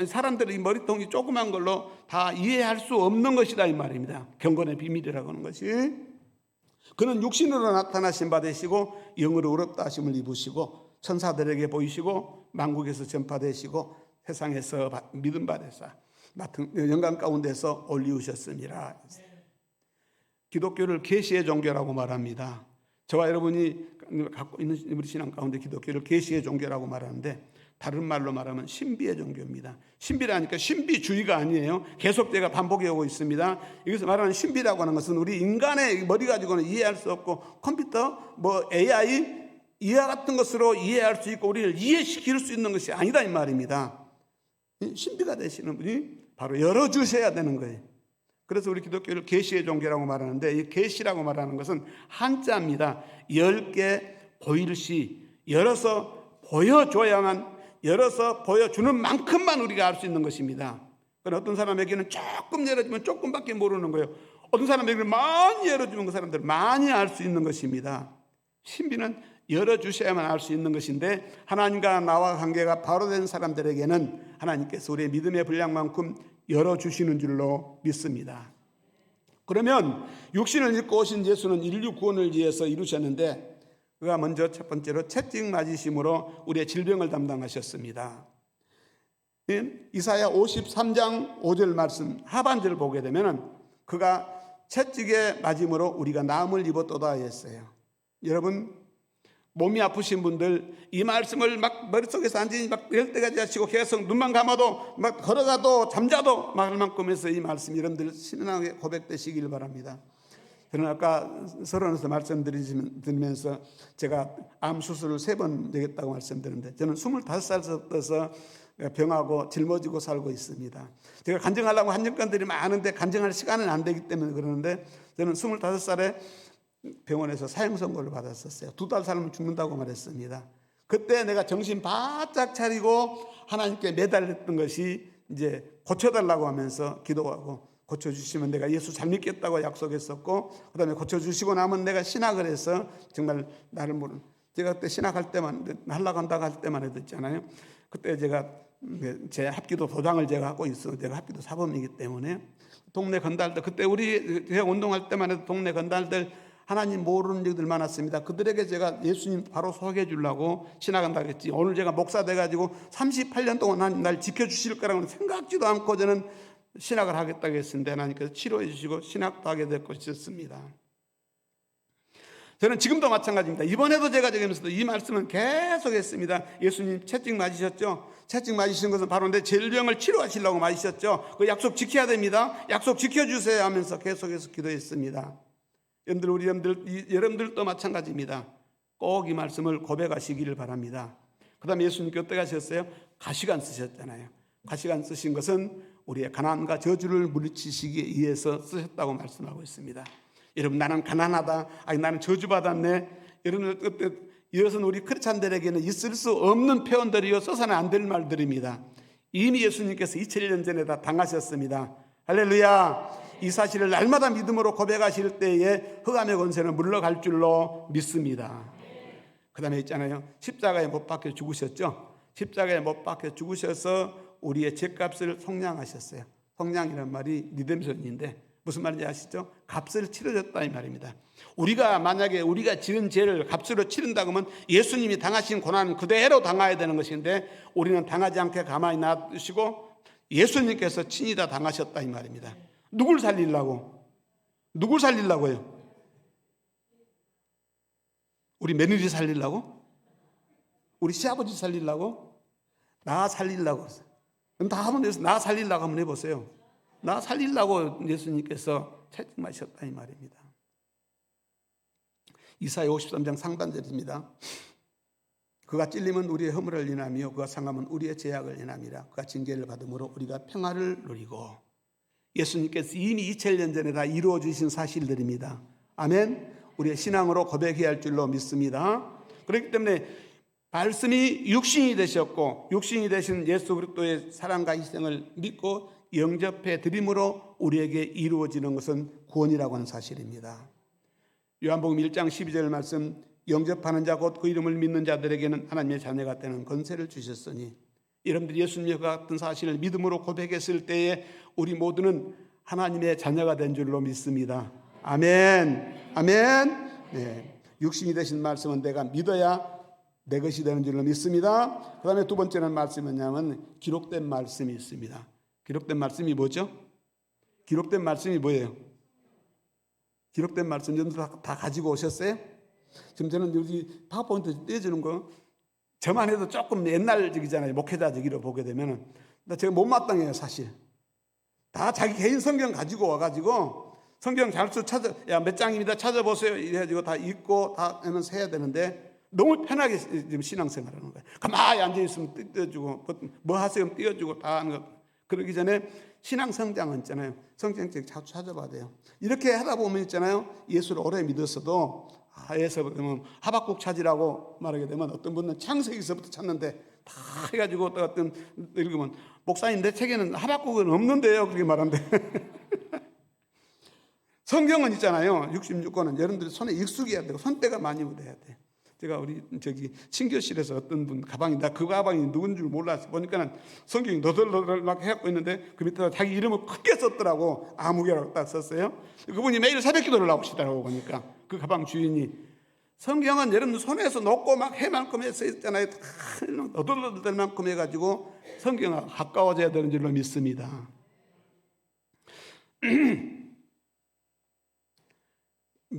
Speaker 2: 사람들의 머리통이 조그만 걸로 다 이해할 수 없는 것이다 이 말입니다. 경건의 비밀이라고 하는 것이 그는 육신으로 나타나신 바 되시고 영으로 의롭다 하심을 입으시고 천사들에게 보이시고 만국에서 전파되시고 세상에서 믿음 받으사 영광 가운데서 올리우셨습니다. 기독교를 계시의 종교라고 말합니다. 저와 여러분이 갖고 있는 우리 신앙 가운데 기독교를 계시의 종교라고 말하는데 다른 말로 말하면 신비의 종교입니다. 신비라니까 신비주의가 아니에요. 계속 제가 반복해 오고 있습니다. 여기서 말하는 신비라고 하는 것은 우리 인간의 머리 가지고는 이해할 수 없고 컴퓨터, AI 이와 같은 것으로 이해할 수 있고 우리를 이해시킬 수 있는 것이 아니다 이 말입니다. 신비가 되시는 분이 바로 열어주셔야 되는 거예요. 그래서 우리 기독교를 계시의 종교라고 말하는데 이 계시라고 말하는 것은 한자입니다. 10개 보일시 열어서 보여줘야만 열어서 보여주는 만큼만 우리가 알 수 있는 것입니다. 그러나 어떤 사람에게는 조금 열어주면 조금밖에 모르는 거예요. 어떤 사람에게는 많이 열어주면 그 사람들 많이 알 수 있는 것입니다. 신비는 열어주셔야만 알 수 있는 것인데 하나님과 나와 관계가 바로 된 사람들에게는 하나님께서 우리의 믿음의 분량만큼 열어주시는 줄로 믿습니다. 그러면 육신을 입고 오신 예수는 인류 구원을 위해서 이루셨는데 그가 먼저 첫 번째로 채찍 맞으심으로 우리의 질병을 담당하셨습니다. 이사야 53장 5절 말씀 하반절을 보게 되면 그가 채찍에 맞음으로 우리가 나음을 입었도다 했어요. 여러분 몸이 아프신 분들 이 말씀을 막 머릿속에서 완전히 막 열 때까지 하시고 계속 눈만 감아도 막 걸어가도 잠자도 막 할 만큼 해서 이 말씀 여러분들 신앙에 고백되시길 바랍니다. 저는 아까 서론에서 말씀드리면서 제가 암 수술을 3번 되겠다고 말씀드렸는데 저는 25살부터 병하고 짊어지고 살고 있습니다. 제가 간증하려고 한정권들이 많은데 간증할 시간은 안 되기 때문에 그러는데 저는 25살에 병원에서 사형 선고를 받았었어요. 2달 살면 죽는다고 말했습니다. 그때 내가 정신 바짝 차리고 하나님께 매달렸던 것이 이제 고쳐달라고 하면서 기도하고 고쳐주시면 내가 예수 잘 믿겠다고 약속했었고 그 다음에 고쳐주시고 나면 내가 신학을 해서 정말 나를 모르는 제가 그때 신학할 때만 하려고 한다고 할 때만 해도 있잖아요. 그때 제가 제 합기도 도장을 제가 하고 있어요. 제가 합기도 사범이기 때문에 동네 건달들 그때 우리 제가 운동할 때만 해도 동네 건달들 하나님 모르는 얘기들 많았습니다. 그들에게 제가 예수님 바로 소개해 주려고 신학한다고 했지. 오늘 제가 목사 돼가지고 38년 동안 하나님 날 지켜주실 거라고는 생각지도 않고 저는 신학을 하겠다고 했는데 하나님께서 치료해 주시고 신학도 하게 될 것이었습니다. 저는 지금도 마찬가지입니다. 이번에도 제가 적으면서도 이 말씀은 계속 했습니다. 예수님 채찍 맞으셨죠? 채찍 맞으신 것은 바로 내 질병을 치료하시려고 맞으셨죠? 그 약속 지켜야 됩니다. 약속 지켜주세요 하면서 계속해서 기도했습니다. 여러분들도 마찬가지입니다. 꼭 이 말씀을 고백하시기를 바랍니다. 그 다음에 예수님께 어떻게 하셨어요? 가시관 쓰셨잖아요. 가시관 쓰신 것은 우리의 가난과 저주를 물리치시기 위해서 쓰셨다고 말씀하고 있습니다. 여러분, 나는 가난하다, 아니 나는 저주받았네, 여러분, 이것은 우리 크리스찬들에게는 있을 수 없는 표현들이요, 써서는 안 될 말들입니다. 이미 예수님께서 2000년 전에 다 당하셨습니다. 할렐루야. 이 사실을 날마다 믿음으로 고백하실 때에 흑암의 권세는 물러갈 줄로 믿습니다. 그 다음에 있잖아요, 십자가에 못 박혀 죽으셨죠. 십자가에 못 박혀 죽으셔서 우리의 죄값을 속량하셨어요. 속량이란 말이 리뎀션인데 무슨 말인지 아시죠? 값을 치러줬다 이 말입니다. 우리가 만약에 우리가 지은 죄를 값으로 치른다고 하면 예수님이 당하신 고난은 그대로 당해야 되는 것인데 우리는 당하지 않게 가만히 놔두시고 예수님께서 친히 다 당하셨다 이 말입니다. 누굴 살리려고? 누굴 살리려고요? 우리 며느리 살리려고? 우리 시아버지 살리려고? 나 살리려고? 그럼 다 한번 해서 나 살리려고 한번 해보세요. 나 살리려고 예수님께서 채찍 맞으셨다 이 말입니다. 이사야 53장 상반절입니다. 그가 찔림은 우리의 허물을 인하며 그가 상함은 우리의 죄악을 인함이라. 그가 징계를 받음으로 우리가 평화를 누리고. 예수님께서 이미 2000년 전에 다 이루어 주신 사실들입니다. 아멘. 우리의 신앙으로 고백해야 할 줄로 믿습니다. 그렇기 때문에 말씀이 육신이 되셨고 육신이 되신 예수 그리스도의 사랑과 희생을 믿고 영접해 드림으로 우리에게 이루어지는 것은 구원이라고 하는 사실입니다. 요한복음 1장 12절 말씀, 영접하는 자 곧 그 이름을 믿는 자들에게는 하나님의 자녀가 되는 권세를 주셨으니. 여러분들이 예수님과 같은 사실을 믿음으로 고백했을 때에 우리 모두는 하나님의 자녀가 된 줄로 믿습니다. 아멘. 아멘. 네. 육신이 되신 말씀은 내가 믿어야 내 것이 되는 줄로 믿습니다. 그 다음에 두 번째는 말씀이 뭐냐면 기록된 말씀이 있습니다. 기록된 말씀이 뭐죠? 기록된 말씀이 뭐예요? 기록된 말씀 여러분들 다 가지고 오셨어요? 지금 저는 여기 파워포인트 떼주는 거 저만 해도 조금 옛날적이잖아요. 목회자적으로 보게 되면은. 근데 제가 못마땅해요 사실. 다 자기 개인 성경 가지고 와가지고 성경 잘수 찾아, 야 몇 장입니다 찾아보세요 이래가지고 다 읽고 다 하면서 해야 되는데 너무 편하게 지금 신앙생활하는 거예요. 가만히 앉아있으면 띄워주고 뭐 하세요 띄워주고 다 하는 거. 그러기 전에 신앙 성장은 있잖아요. 성경책 자주 찾아봐야 돼요. 이렇게 하다 보면 있잖아요. 예수를 오래 믿었어도 에서 그러면 하박국 찾으라고 말하게 되면 어떤 분은 창세기서부터 찾는데 다 해가지고 어떤 읽으면 목사님 내 책에는 하박국은 없는데요 그렇게 말한대. 성경은 있잖아요. 66권은 여러분들이 손에 익숙해야 되고 손때가 많이 묻어야 돼. 제가 우리 친교실에서 어떤 분 가방이 나 그 가방이 누군 줄 몰라서 보니까는 성경이 너덜너덜 해갖고 있는데 그 밑에다 자기 이름을 크게 썼더라고. 아무개라고 딱 썼어요. 그분이 매일 새벽기도를 나오시더라고 보니까 그 가방 주인이. 성경은 여러분 손에서 놓고 막 해만큼 해서 있잖아요. 너덜너덜 만큼 해가지고 성경과 가까워져야 되는 줄로 믿습니다.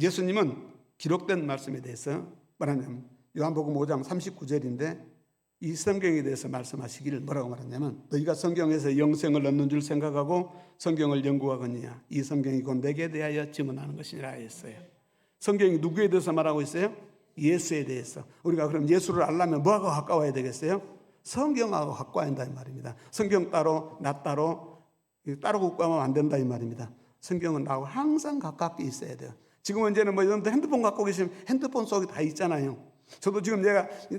Speaker 2: 예수님은 기록된 말씀에 대해서 말하냐면 요한복음 5장 39절인데 이 성경에 대해서 말씀하시기를 뭐라고 말하냐면 너희가 성경에서 영생을 얻는 줄 생각하고 성경을 연구하거니와 이 성경이 곧 내게 대하여 증언하는 것이라 했어요. 성경이 누구에 대해서 말하고 있어요? 예수에 대해서. 우리가 그럼 예수를 알려면 뭐하고 가까워야 되겠어요? 성경하고 가까워야 한다 이 말입니다. 성경 따로 나 따로 가까우면 안 된다 이 말입니다. 성경은 나하고 항상 가깝게 있어야 돼요. 지금은 이제는 뭐 여러분들 핸드폰 갖고 계시면 핸드폰 속에 다 있잖아요. 저도 지금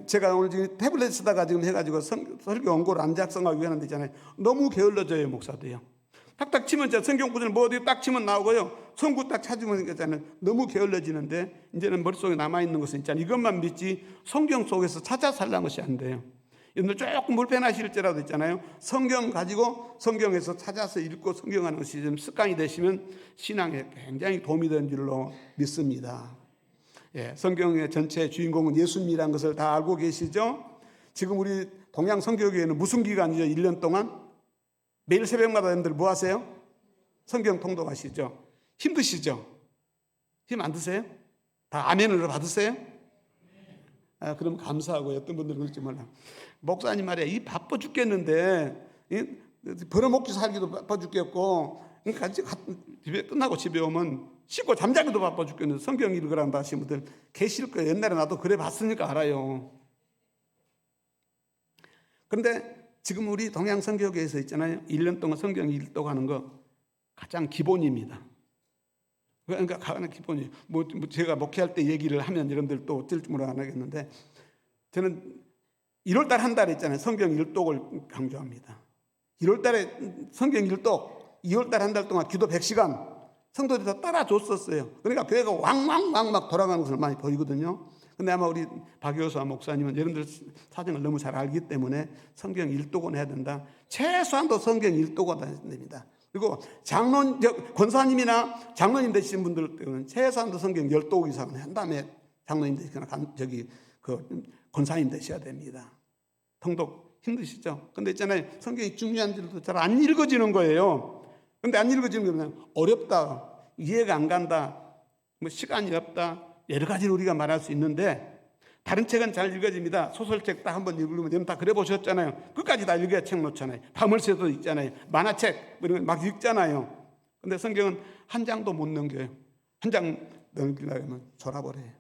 Speaker 2: 제가 오늘 지금 태블릿 쓰다가 지금 해가지고 설교 원고를 안 작성하고 하는 데 있잖아요. 너무 게을러져요 목사도요. 딱딱 치면 성경 구절 뭐 어디 딱 치면 나오고요. 성구 딱 찾으면 있잖아요. 너무 게을러지는데 이제는 머릿속에 남아있는 것은 있잖아요. 이것만 믿지 성경 속에서 찾아 살라는 것이 안 돼요. 여러분들 조금 불편하실지라도 있잖아요. 성경 가지고 성경에서 찾아서 읽고 성경하는 것이 좀 습관이 되시면 신앙에 굉장히 도움이 되는 줄로 믿습니다. 예, 성경의 전체 주인공은 예수님이라는 것을 다 알고 계시죠? 지금 우리 동양 선교교회는 무슨 기간이죠? 1년 동안? 매일 새벽마다 여러분들 뭐 하세요? 성경 통독하시죠? 힘드시죠? 힘 안 드세요? 다 아멘으로 받으세요? 아, 그럼 감사하고요. 어떤 분들은 그럴지 몰라. 목사님 말이야, 이 바빠 죽겠는데, 벌어먹기 살기도 바빠 죽겠고, 그러니까 집에 끝나고 집에 오면 씻고 잠자기도 바빠 죽겠는데 성경 읽으란다 하시는 분들 계실 거예요. 옛날에 나도 그래 봤으니까 알아요. 그런데 지금 우리 동양 선교교회에서 있잖아요. 1년 동안 성경 읽도하는 거 가장 기본입니다. 그러니까 가장 기본이에요. 뭐 제가 목회할 때 얘기를 하면 여러분들 또 어쩔 줄 몰라 안 하겠는데, 저는 1월달 한 달 있잖아요. 성경 일독을 강조합니다. 1월달에 성경 일독, 2월달 한 달 동안 기도 100시간 성도들이 다 따라줬었어요. 그러니까 교회가 왕왕왕 막 돌아가는 것을 많이 보이거든요. 근데 아마 우리 박효수 목사님은 여러분들 사정을 너무 잘 알기 때문에 성경 일독은 해야 된다. 최소한도 성경 일독은 해야 됩니다. 그리고 권사님이나 장로님 되신 분들은 최소한도 성경 10독 이상은 한 다음에 장로님 되시거나 권사님 되셔야 됩니다. 통독 힘드시죠? 근데 있잖아요. 성경이 중요한 줄도 잘 안 읽어지는 거예요. 근데 안 읽어지는 거는 어렵다, 이해가 안 간다, 뭐 시간이 없다, 여러 가지를 우리가 말할 수 있는데, 다른 책은 잘 읽어집니다. 소설책 딱 한번 읽으면 여러분 다 그래 보셨잖아요. 끝까지 다 읽어야 책 놓잖아요. 밤을 새도 있잖아요. 만화책 이런 거 막 읽잖아요. 근데 성경은 한 장도 못 넘겨요. 한 장 넘기려면 졸아버려요.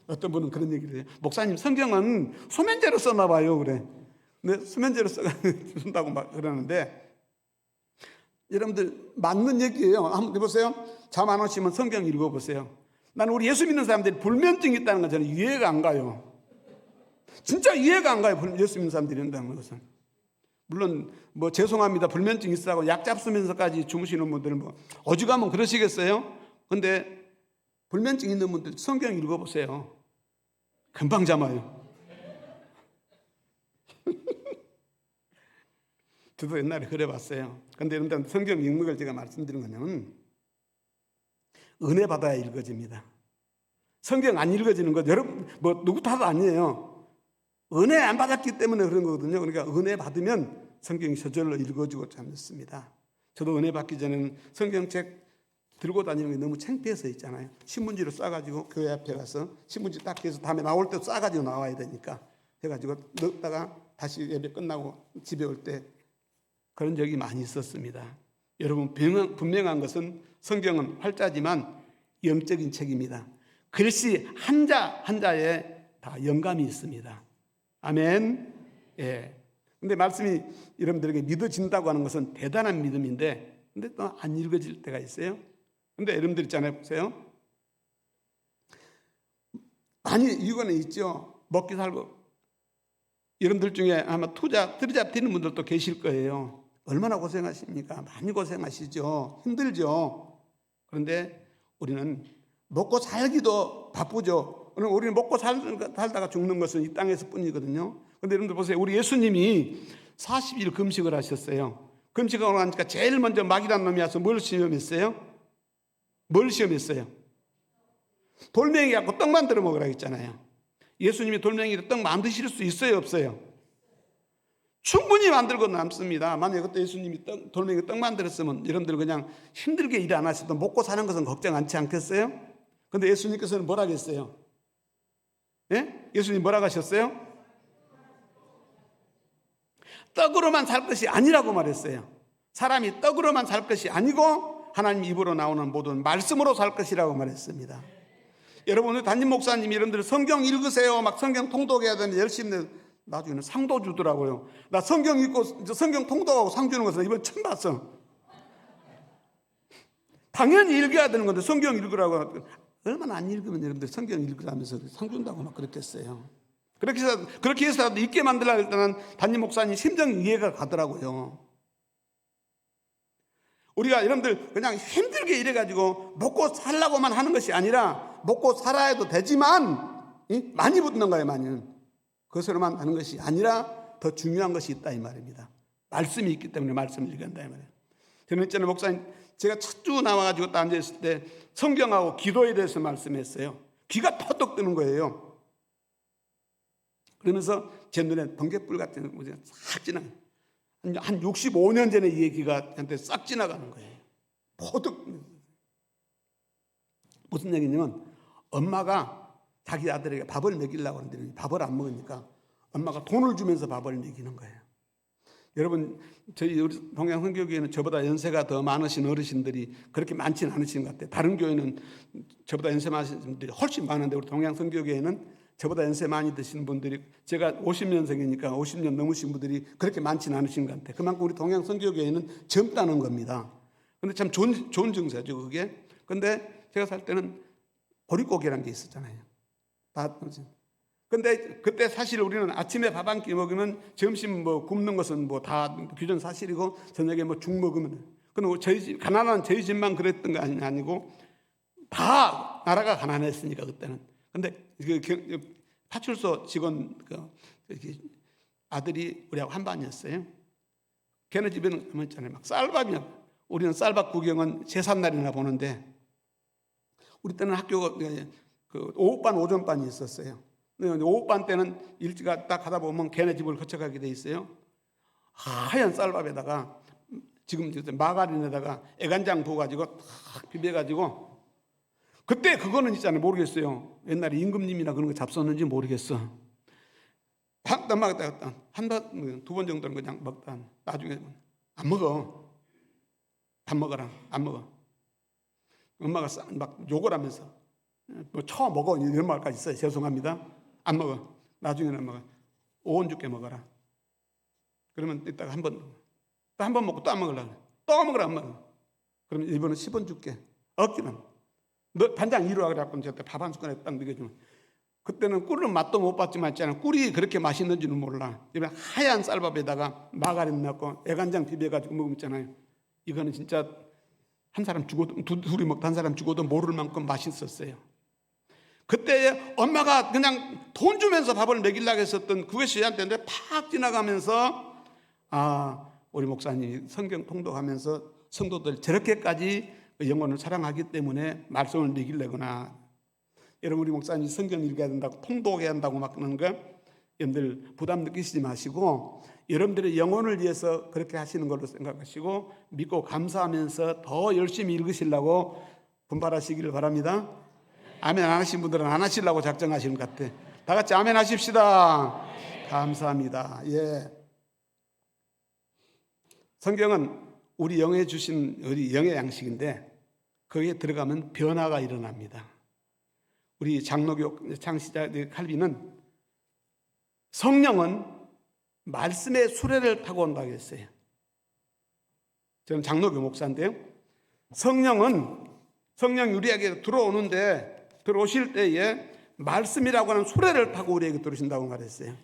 Speaker 2: 어떤 분은 그런 얘기를 해요. 목사님, 성경은 소면제로 썼나 봐요. 그래. 근데 수면제로 쓴다고 막 그러는데, 여러분들 맞는 얘기예요. 한번 해보세요. 잠 안 오시면 성경 읽어보세요. 나는 우리 예수 믿는 사람들이 불면증이 있다는 건 저는 이해가 안 가요. 진짜 이해가 안 가요. 예수 믿는 사람들이 이런다는 것은. 물론 뭐 죄송합니다, 불면증 있으라고 약 잡수면서까지 주무시는 분들은 뭐 어지간하면 그러시겠어요. 근데 불면증 있는 분들 성경 읽어보세요. 금방 잠아요. 저도 옛날에 그래 봤어요. 근데 여러분들 성경 읽는 걸 제가 말씀드린 거냐면, 은혜 받아야 읽어집니다. 성경 안 읽어지는 것, 여러분 뭐 누구 탓도 아니에요. 은혜 안 받았기 때문에 그런 거거든요. 그러니까 은혜 받으면 성경이 저절로 읽어지고 참습니다. 저도 은혜 받기 전에는 성경책 들고 다니는 게 너무 창피해서 있잖아요. 신문지로 싸가지고 교회 앞에 가서 신문지 딱 해서 다음에 나올 때 싸가지고 나와야 되니까 해가지고 넣다가 다시 예배 끝나고 집에 올 때 그런 적이 많이 있었습니다. 여러분, 분명한 것은 성경은 활자지만 영적인 책입니다. 글씨 한자 한자에 다 영감이 있습니다. 아멘. 예. 근데 말씀이 여러분들에게 믿어진다고 하는 것은 대단한 믿음인데, 근데 또 안 읽어질 때가 있어요. 근데 여러분들 있잖아요. 보세요. 많이 이거는 있죠. 먹기 살고. 여러분들 중에 아마 들이잡히는 분들도 계실 거예요. 얼마나 고생하십니까? 많이 고생하시죠. 힘들죠. 그런데 우리는 먹고 살기도 바쁘죠. 우리는 먹고 살다가 죽는 것은 이 땅에서 뿐이거든요. 그런데 여러분들 보세요. 우리 예수님이 40일 금식을 하셨어요. 금식을 하니까 제일 먼저 마귀란 놈이 와서 뭘 시험했어요? 돌멩이 갖고 떡 만들어 먹으라 했잖아요. 예수님이 돌멩이로 떡 만드실 수 있어요, 없어요? 충분히 만들고 남습니다. 만약에 그때 예수님이 돌멩이 떡 만들었으면 여러분들 그냥 힘들게 일 안 하셔도 먹고 사는 것은 걱정 않지 않겠어요? 근데 예수님께서는 뭐라 했어요? 예? 예수님 뭐라고 하셨어요? 떡으로만 살 것이 아니라고 말했어요. 사람이 떡으로만 살 것이 아니고 하나님 입으로 나오는 모든 말씀으로 살 것이라고 말했습니다. 여러분, 담임 목사님이 여러분들 성경 읽으세요, 막 성경 통독해야 되는데 열심히 나중에는 상도 주더라고요. 나 성경 읽고 성경 통독하고 상 주는 것은 이번 처음 봤어. 당연히 읽어야 되는 건데 성경 읽으라고. 얼마나 안 읽으면 여러분들 성경 읽으라면서 상 준다고 막 그랬겠어요. 그렇게 해서라도 읽게 만들려고 했다는 담임 목사님 심정 이해가 가더라고요. 우리가 여러분들 그냥 힘들게 일해가지고 먹고 살라고만 하는 것이 아니라, 먹고 살아야 되지만 많이 붙는 거예요. 많이. 그것으로만 하는 것이 아니라 더 중요한 것이 있다 이 말입니다. 말씀이 있기 때문에 말씀을 읽는다 이 말이에요. 저는 있잖아요, 목사님, 제가 첫 주 나와가지고 딱 앉아있을 때 성경하고 기도에 대해서 말씀했어요. 귀가 터득 뜨는 거예요. 그러면서 제 눈에 번개불 같은 거 싹 지나가. 한 65년 전에 이 얘기가 저한테 싹 지나가는 거예요. 퍼득. 무슨 얘기냐면 엄마가 자기 아들에게 밥을 먹이려고 하는데 밥을 안 먹으니까 엄마가 돈을 주면서 밥을 먹이는 거예요. 여러분, 저희 동양선교교회는 저보다 연세가 더 많으신 어르신들이 그렇게 많지는 않으신 것 같아요. 다른 교회는 저보다 연세 많으신 분들이 훨씬 많은데 우리 동양선교교회는 저보다 연세 많이 드시는 분들이, 제가 50년생이니까 50년 넘으신 분들이 그렇게 많지는 않으신 것 같아요. 그만큼 우리 동양선교교회는 젊다는 겁니다. 근데 참 좋은 증세죠, 그게. 근데 제가 살 때는 보릿고개라는 게 있었잖아요. 근데 그때 사실 우리는 아침에 밥 한 끼 먹으면 점심 뭐 굶는 것은 뭐 다 규정 사실이고 저녁에 뭐 죽 먹으면. 근데 저희 집, 가난한 저희 집만 그랬던 거 아니고 다 나라가 가난했으니까 그때는. 근데 그 파출소 직원 아들이 우리하고 한 반이었어요. 걔네 집에는 뭐 있잖아요, 막 쌀밥이야. 우리는 쌀밥 구경은 제삿날이나 보는데 우리 때는 학교가 그 오후반 오전반이 있었어요. 오후반 때는 일찍 딱 가다 보면 걔네 집을 거쳐가게 돼 있어요. 하얀 쌀밥에다가 지금 마가린에다가 애간장 부어가지고 탁 비벼가지고, 그때 그거는 있잖아요, 모르겠어요. 옛날에 임금님이나 그런 거 잡섰는지 모르겠어. 한 번, 두 번 정도는 그냥 먹다 나중에 안 먹어. 밥 먹어라. 안 먹어. 엄마가 막 욕을 하면서 뭐 처먹어 이런 말까지 있어요. 죄송합니다. 안 먹어. 나중에는 안 먹어. 5원 줄게 먹어라. 그러면 이따가 한 번, 또 한 번 먹고 또 안 먹으려고. 또 먹으라. 안 먹어. 그러면 이번엔 10원 줄게. 억지는. 너 반장 이리 와 그래갖고 저한테 밥 한 숟가락 딱 먹여주면, 그때는 꿀은 맛도 못 봤지만 있잖아, 꿀이 그렇게 맛있는지는 몰라. 이번 하얀 쌀밥에다가 마가린 넣고 애간장 비벼가지고 먹으면 있잖아요. 이거는 진짜 한 사람 죽어도, 둘이 먹다 한 사람 죽어도 모를 만큼 맛있었어요. 그때 엄마가 그냥 돈 주면서 밥을 먹이려고 했었던 그게 시한테인데 팍 지나가면서, 우리 목사님이 성경 통독하면서 성도들 저렇게까지 영혼을 사랑하기 때문에 말씀을 먹이려구나. 여러분, 우리 목사님이 성경 읽어야 된다고 통독해야 한다고 막 그러는 거 여러분들 부담 느끼시지 마시고, 여러분들의 영혼을 위해서 그렇게 하시는 걸로 생각하시고 믿고 감사하면서 더 열심히 읽으시려고 분발하시기를 바랍니다. 아멘 안 하신 분들은 안 하시려고 작정하시는 것 같아. 다 같이 아멘 하십시다. 감사합니다. 예. 성경은 우리 영에 주신 우리 영의 양식인데 거기에 들어가면 변화가 일어납니다. 우리 장로교 창시자 칼빈은 성령은 말씀의 수레를 타고 온다고 했어요. 저는 장로교 목사인데요. 성령이 우리에게 들어오실 때에 말씀이라고 하는 수레를 타고 우리에게 들어오신다고 말했어요.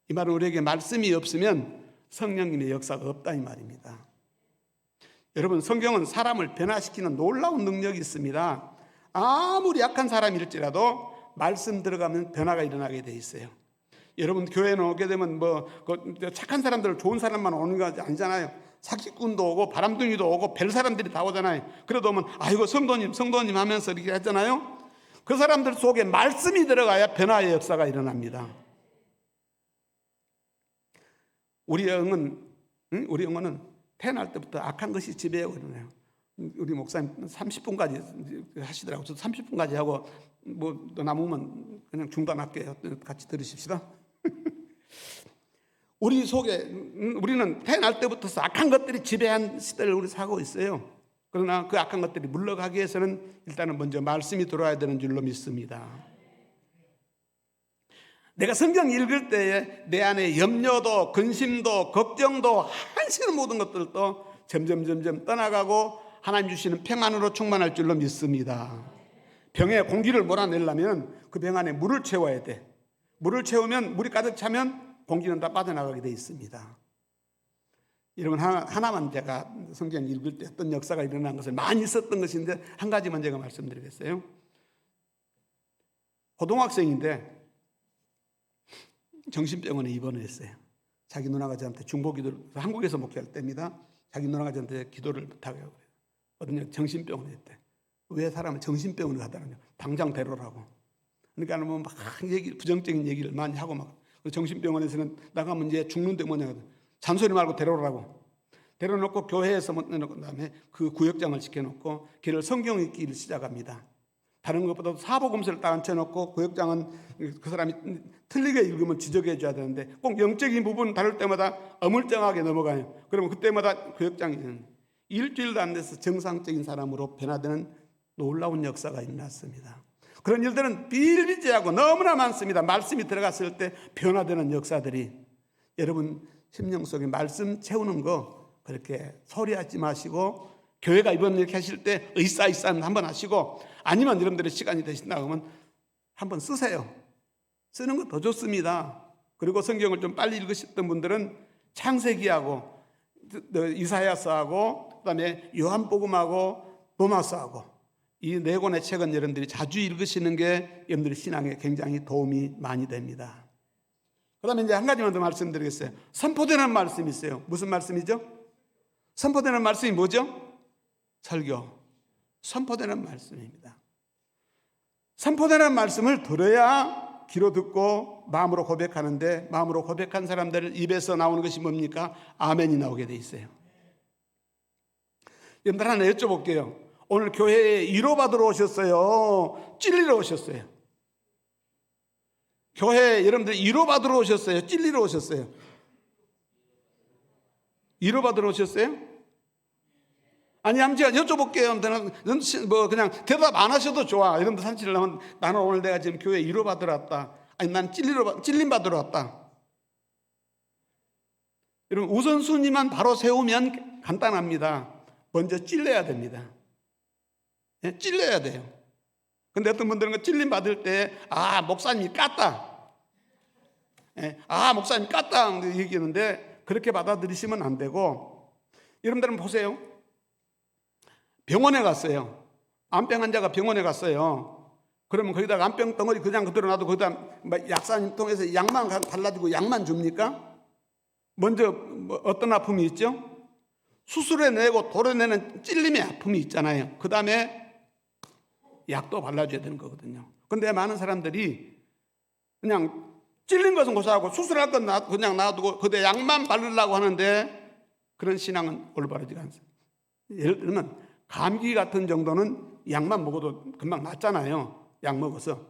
Speaker 2: 이 말은 우리에게 말씀이 없으면 성령님의 역사가 없다 이 말입니다. 여러분, 성경은 사람을 변화시키는 놀라운 능력이 있습니다. 아무리 약한 사람일지라도 말씀 들어가면 변화가 일어나게 돼 있어요. 여러분, 교회에 오게 되면 착한 사람들, 좋은 사람만 오는 거 아니잖아요. 사기꾼도 오고 바람둥이도 오고 별 사람들이 다 오잖아요. 그래도 오면 아이고 성도님 하면서 이렇게 하잖아요. 그 사람들 속에 말씀이 들어가야 변화의 역사가 일어납니다. 우리 영혼은 태어날 때부터 악한 것이 지배하거든요. 우리 목사님 30분까지 하시더라고요. 저도 30분까지 하고 또 남으면 그냥 중단할게요. 같이 들으십시다. 우리 속에 우리는 태어날 때부터 악한 것들이 지배한 시대를 우리 살고 있어요. 그러나 그 악한 것들이 물러가기 위해서는 일단은 먼저 말씀이 들어와야 되는 줄로 믿습니다. 내가 성경 읽을 때에 내 안에 염려도 근심도 걱정도 한시는 모든 것들도 점점 떠나가고 하나님 주시는 평안으로 충만할 줄로 믿습니다. 병에 공기를 몰아내려면 그 병 안에 물을 채워야 돼. 물을 채우면 물이 가득 차면 공기는 다 빠져나가게 돼 있습니다. 여러분, 하나만 제가 성경 읽을 때 어떤 역사가 일어난 것을 많이 있었던 것인데 한 가지만 제가 말씀드리겠어요. 고등학생인데 정신병원에 입원을 했어요. 자기 누나가 저한테 중보기도를, 한국에서 목회할 때입니다. 자기 누나가 저한테 기도를 부탁해요. 어떤 정신병원에 했대. 왜 사람을 정신병원에 가다니요? 당장 데려오라고. 그러니까 뭐 막 부정적인 얘기를 많이 하고 막 정신병원에서는 나가면 이제 죽는데 뭐냐 잔소리 말고 데려오라고 데려놓고 교회에서 내놓고 그다음에 그 구역장을 시켜놓고 걔를 성경 읽기를 시작합니다. 다른 것보다도 사복음서를 딱 앉혀놓고 구역장은 그 사람이 틀리게 읽으면 지적해 줘야 되는데 꼭 영적인 부분 다룰 때마다 어물쩡하게 넘어가요. 그러면 그때마다 구역장이 일주일도 안 돼서 정상적인 사람으로 변화되는 놀라운 역사가 일어났습니다. 그런 일들은 비일비재하고 너무나 많습니다. 말씀이 들어갔을 때 변화되는 역사들이. 여러분 심령 속에 말씀 채우는 거 그렇게 소리하지 마시고 교회가 이번 이렇게 하실 때 의싸의싸 한번 하시고 아니면 여러분들의 시간이 되신다 그러면 한번 쓰세요. 쓰는 거 더 좋습니다. 그리고 성경을 좀 빨리 읽으셨던 분들은 창세기하고 이사야서하고 그다음에 요한복음하고 도마서하고 이 네 권의 책은 여러분들이 자주 읽으시는 게 여러분들의 신앙에 굉장히 도움이 많이 됩니다. 그다음에 이제 한 가지만 더 말씀드리겠어요. 선포되는 말씀이 있어요. 무슨 말씀이죠? 선포되는 말씀이 뭐죠? 설교. 선포되는 말씀입니다. 선포되는 말씀을 들어야 귀로 듣고 마음으로 고백하는데 마음으로 고백한 사람들 입에서 나오는 것이 뭡니까? 아멘이 나오게 돼 있어요. 여러분들 하나 여쭤볼게요. 오늘 교회에 위로받으러 오셨어요? 찔리러 오셨어요? 교회에 여러분들 위로받으러 오셨어요? 찔리러 오셨어요? 위로받으러 오셨어요? 아니, 한번 제가 여쭤볼게요. 뭐 그냥 대답 안 하셔도 좋아. 여러분들 산치를 하면 나는 오늘 내가 지금 교회 위로받으러 왔다. 아니, 난 찔림받으러 왔다. 여러분, 우선순위만 바로 세우면 간단합니다. 먼저 찔려야 됩니다. 예? 찔려야 돼요. 근데 어떤 분들은 찔림 받을 때, 목사님이 깠다. 예? 목사님이 깠다. 얘기하는데, 그렇게 받아들이시면 안 되고, 여러분들은 보세요. 병원에 갔어요. 암병 환자가 병원에 갔어요. 그러면 거기다가 암병 덩어리 그냥 그대로 놔두고 거기다 약사님 통해서 약만 발라주고 약만 줍니까? 먼저 어떤 아픔이 있죠? 수술해내고 도려내는 찔림의 아픔이 있잖아요. 그 다음에 약도 발라줘야 되는 거거든요. 그런데 많은 사람들이 그냥 찔린 것은 고사하고 수술할 건 그냥 놔두고 그때 약만 바르려고 하는데 그런 신앙은 올바르지가 않습니다. 예를 들면 감기 같은 정도는 약만 먹어도 금방 낫잖아요. 약 먹어서.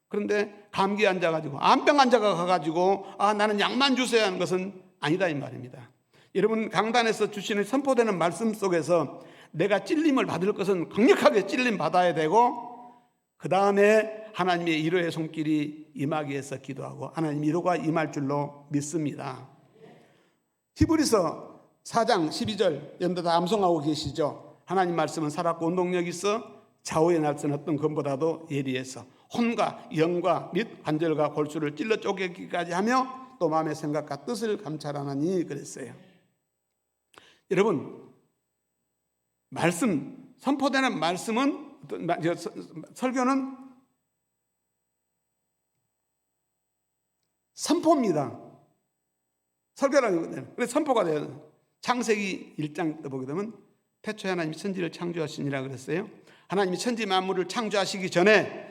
Speaker 2: 그런데 감기 환자가지고 암병 환자가 가가지고 나는 약만 주세요 하는 것은 아니다 이 말입니다. 여러분 강단에서 주시는 선포되는 말씀 속에서 내가 찔림을 받을 것은 강력하게 찔림 받아야 되고 그 다음에 하나님의 위로의 손길이 임하기 위해서 기도하고 하나님 위로가 임할 줄로 믿습니다. 히브리서 4장 12절 여러분들 다 암송하고 계시죠? 하나님 말씀은 살았고 운동력이 있어 좌우의 날선 어떤 것보다도 예리해서 혼과 영과 및 관절과 골수를 찔러 쪼개기까지 하며 또 마음의 생각과 뜻을 감찰하나니 그랬어요. 여러분 말씀 선포되는 말씀은 설교는 선포입니다. 설교라는 거예요. 그래서 선포가 돼요. 창세기 1장 때 보게 되면 태초에 하나님이 천지를 창조하시니라 그랬어요. 하나님이 천지 만물을 창조하시기 전에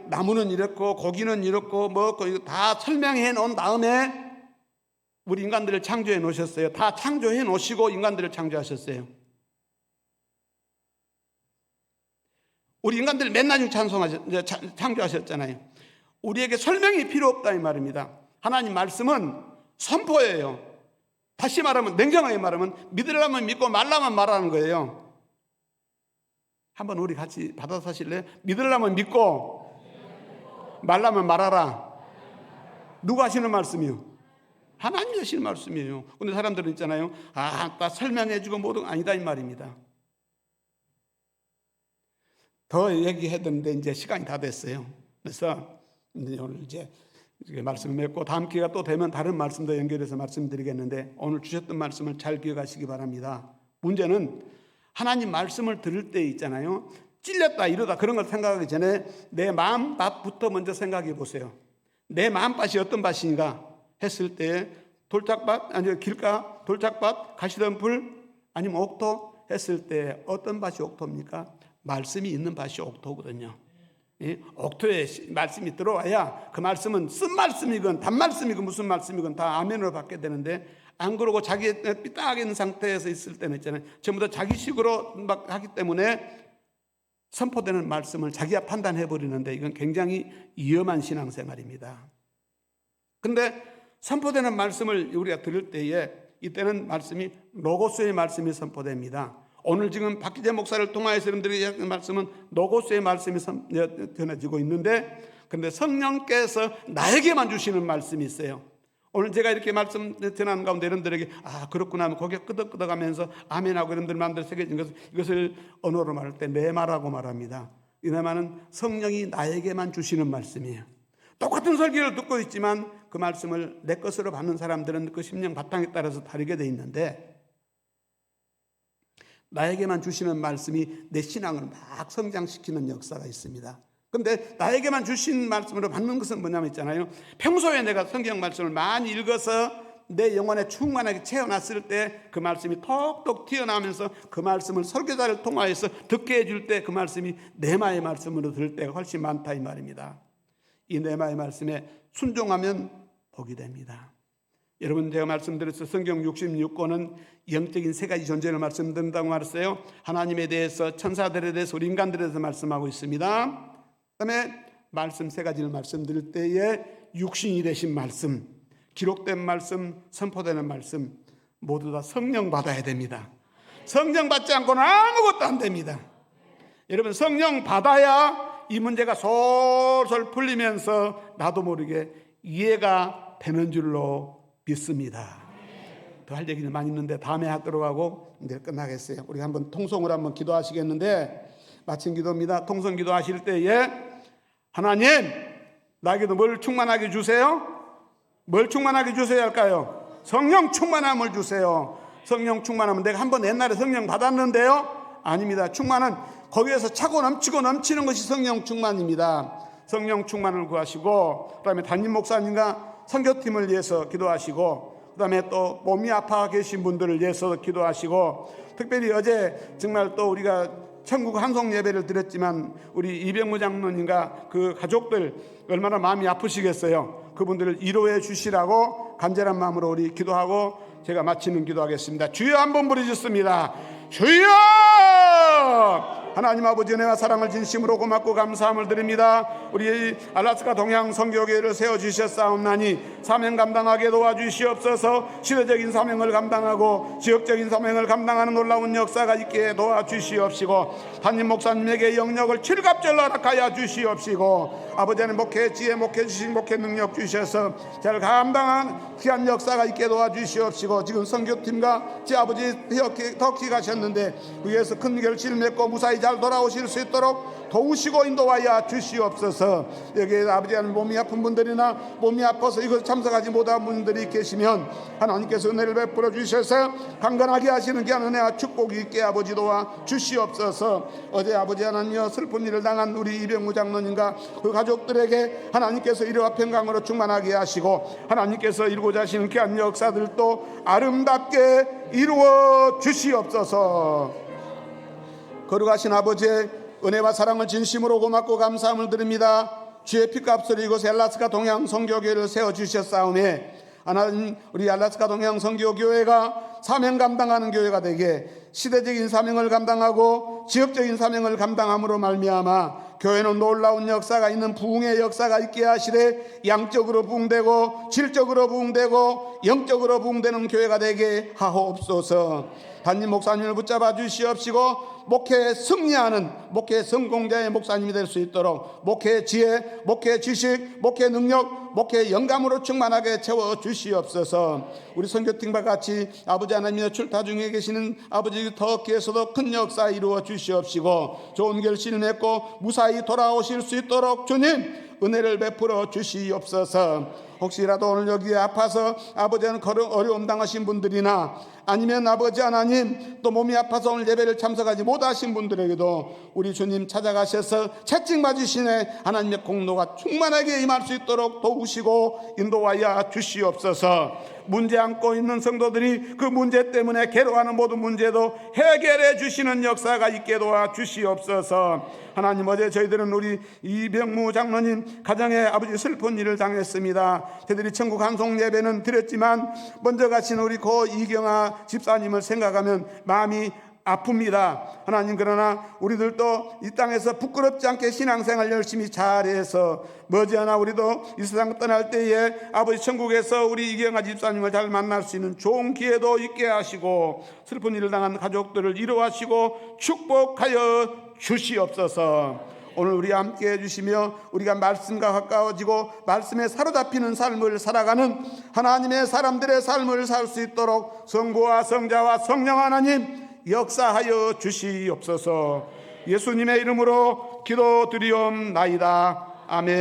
Speaker 2: 나무는 이렇고 고기는 이렇고 이거 다 설명해 놓은 다음에 우리 인간들을 창조해 놓으셨어요. 다 창조해 놓으시고 인간들을 창조하셨어요. 우리 인간들 맨날 창조하셨잖아요. 우리에게 설명이 필요 없다 이 말입니다. 하나님 말씀은 선포예요. 다시 말하면 냉정하게 말하면 믿으려면 믿고 말라면 말하는 거예요. 한번 우리 같이 받아서 하실래요? 믿으려면 믿고 말라면 말하라. 누가 하시는 말씀이요? 하나님이 하시는 말씀이에요. 근데 사람들은 있잖아요. 나 설명해주고 뭐든 아니다 이 말입니다. 더 얘기해야 되는데 이제 시간이 다 됐어요. 그래서 오늘 이제 말씀을 맺고 다음 기회가 또 되면 다른 말씀도 연결해서 말씀드리겠는데 오늘 주셨던 말씀을 잘 기억하시기 바랍니다. 문제는 하나님 말씀을 들을 때 있잖아요. 찔렸다 이러다 그런 걸 생각하기 전에 내 마음밭부터 먼저 생각해 보세요. 내 마음밭이 어떤 밭인가 했을 때 돌짝밭 아니 길가 돌짝밭 가시덤불 아니면 옥토 했을 때 어떤 밭이 옥토입니까? 말씀이 있는 밭이 옥토거든요. 옥토에 말씀이 들어와야 그 말씀은 쓴 말씀이건 단 말씀이건 무슨 말씀이건 다 아멘으로 받게 되는데, 안 그러고 자기 삐딱하게 있는 상태에서 있을 때는 있잖아요, 전부 다 자기식으로 막 하기 때문에 선포되는 말씀을 자기가 판단해 버리는데, 이건 굉장히 위험한 신앙생활입니다. 근데 선포되는 말씀을 우리가 들을 때에, 이때는 말씀이 로고스의 말씀이 선포됩니다. 오늘 지금 박기재 목사를 통하여서 여러분들이 하는 말씀은 로고스의 말씀이 전해지고 있는데, 그런데 성령께서 나에게만 주시는 말씀이 있어요. 오늘 제가 이렇게 말씀 전하는 가운데 여러분들에게 그렇구나 하면 고개 끄덕끄덕하면서 아멘하고 여러분들 마음대로 새겨진 것을, 이것을 언어로 말할 때 레마라고 말합니다. 이 레마는 성령이 나에게만 주시는 말씀이에요. 똑같은 설교를 듣고 있지만 그 말씀을 내 것으로 받는 사람들은 그 심령 바탕에 따라서 다르게 돼 있는데, 나에게만 주시는 말씀이 내 신앙을 막 성장시키는 역사가 있습니다. 그런데 나에게만 주신 말씀으로 받는 것은 뭐냐면 있잖아요, 평소에 내가 성경 말씀을 많이 읽어서 내 영혼에 충만하게 채워놨을 때 그 말씀이 톡톡 튀어나오면서 그 말씀을 설교자를 통하여서 듣게 해줄 때 그 말씀이 네마의 말씀으로 들을 때가 훨씬 많다 이 말입니다. 이 네마의 말씀에 순종하면 복이 됩니다. 여러분, 제가 말씀드렸어요. 성경 66권은 영적인 세 가지 존재를 말씀드린다고 말했어요. 하나님에 대해서, 천사들에 대해서, 우리 인간들에 대해서 말씀하고 있습니다. 그다음에 말씀 세 가지를 말씀드릴 때에 육신이 되신 말씀, 기록된 말씀, 선포되는 말씀, 모두 다 성령 받아야 됩니다. 성령 받지 않고는 아무것도 안 됩니다. 여러분, 성령 받아야 이 문제가 솔솔 풀리면서 나도 모르게 이해가 되는 줄로 믿습니다. 더 할 얘기는 많이 있는데 다음에 하도록 하고 이제 끝나겠어요. 우리 한번 통성으로 한번 기도하시겠는데, 마침 기도입니다. 통성 기도하실 때에 하나님, 나에게도 뭘 충만하게 주세요? 뭘 충만하게 주세요 할까요? 성령 충만함을 주세요. 성령 충만하면, 내가 한번 옛날에 성령 받았는데요? 아닙니다. 충만은 거기에서 차고 넘치고 넘치는 것이 성령 충만입니다. 성령 충만을 구하시고, 그 다음에 담임 목사님과 선교팀을 위해서 기도하시고, 그 다음에 또 몸이 아파 계신 분들을 위해서 기도하시고, 특별히 어제 정말 또 우리가 천국 한송 예배를 드렸지만 우리 이병무 장로님과 그 가족들 얼마나 마음이 아프시겠어요. 그분들을 위로해 주시라고 간절한 마음으로 우리 기도하고 제가 마치는 기도하겠습니다. 주여 한번 부르짖습니다. 주여! 하나님 아버지, 은혜와 사랑을 진심으로 고맙고 감사함을 드립니다. 우리 알라스카 동양 선교교회를 세워주셨사옵나니 사명 감당하게 도와주시옵소서. 시대적인 사명을 감당하고 지역적인 사명을 감당하는 놀라운 역사가 있게 도와주시옵시고, 담임 목사님에게 영역을 칠갑절로 허락하여 주시옵시고, 아버지는 목회 지혜, 목회 지식, 목회 능력 주셔서 잘 감당한 귀한 역사가 있게 도와주시옵시고, 지금 선교팀과 제 아버지 터키 가셨는데 위에서 큰 결실을 맺고 무사히 잘 돌아오실 수 있도록 도우시고 인도하여 주시옵소서. 여기에 아버지 하나님, 몸이 아픈 분들이나 몸이 아파서 이곳 참석하지 못한 분들이 계시면 하나님께서 은혜를 베풀어 주셔서 강건하게 하시는 귀한 은혜와 축복이 있게 아버지 도와 주시옵소서. 어제 아버지 하나님여 슬픈 일을 당한 우리 이병무 장로님과 그 가족들에게 하나님께서 위로와 평강으로 충만하게 하시고, 하나님께서 이루고자 하시는 귀한 역사들도 아름답게 이루어 주시옵소서. 거룩하신 아버지의 은혜와 사랑을 진심으로 고맙고 감사함을 드립니다. 주의 피값으로 이곳 알라스카 동양 선교교회를 세워주셨사오매, 하나님, 우리 알라스카 동양 선교교회가 사명 감당하는 교회가 되게, 시대적인 사명을 감당하고 지역적인 사명을 감당함으로 말미암아 교회는 놀라운 역사가 있는 부흥의 역사가 있게 하시되, 양적으로 부흥되고 질적으로 부흥되고 영적으로 부흥되는 교회가 되게 하옵소서. 담임 목사님을 붙잡아 주시옵시고, 목회에 승리하는 목회 성공자의 목사님이 될 수 있도록 목회 지혜, 목회 지식, 목회 능력, 목회 영감으로 충만하게 채워 주시옵소서. 우리 선교팀과 같이 아버지 하나님의 출타 중에 계시는 아버지 터키에서도 큰 역사 이루어 주시옵시고, 좋은 결실을 맺고 무사히 돌아오실 수 있도록 주님 은혜를 베풀어 주시옵소서. 혹시라도 오늘 여기에 아파서 아버지 하나님 어려움 당하신 분들이나, 아니면 아버지 하나님 또 몸이 아파서 오늘 예배를 참석하지 못하신 분들에게도 우리 주님 찾아가셔서 채찍 맞으시네 하나님의 공로가 충만하게 임할 수 있도록 도우시고 인도하여 주시옵소서. 문제 안고 있는 성도들이 그 문제 때문에 괴로워하는 모든 문제도 해결해 주시는 역사가 있게 도와 주시옵소서. 하나님, 어제 저희들은 우리 이병무 장로님 가정에 아버지 슬픈 일을 당했습니다. 저희들이 천국 한송 예배는 드렸지만 먼저 가신 우리 고 이경아 집사님을 생각하면 마음이 아픕니다. 하나님, 그러나 우리들도 이 땅에서 부끄럽지 않게 신앙생활 열심히 잘해서 머지않아 우리도 이 세상 떠날 때에 아버지 천국에서 우리 이경아 집사님을 잘 만날 수 있는 좋은 기회도 있게 하시고 슬픈 일을 당한 가족들을 위로하시고 축복하여 주시옵소서. 오늘 우리 함께 해주시며 우리가 말씀과 가까워지고 말씀에 사로잡히는 삶을 살아가는 하나님의 사람들의 삶을 살 수 있도록 성부와 성자와 성령 하나님 역사하여 주시옵소서. 예수님의 이름으로 기도드리옵나이다. 아멘.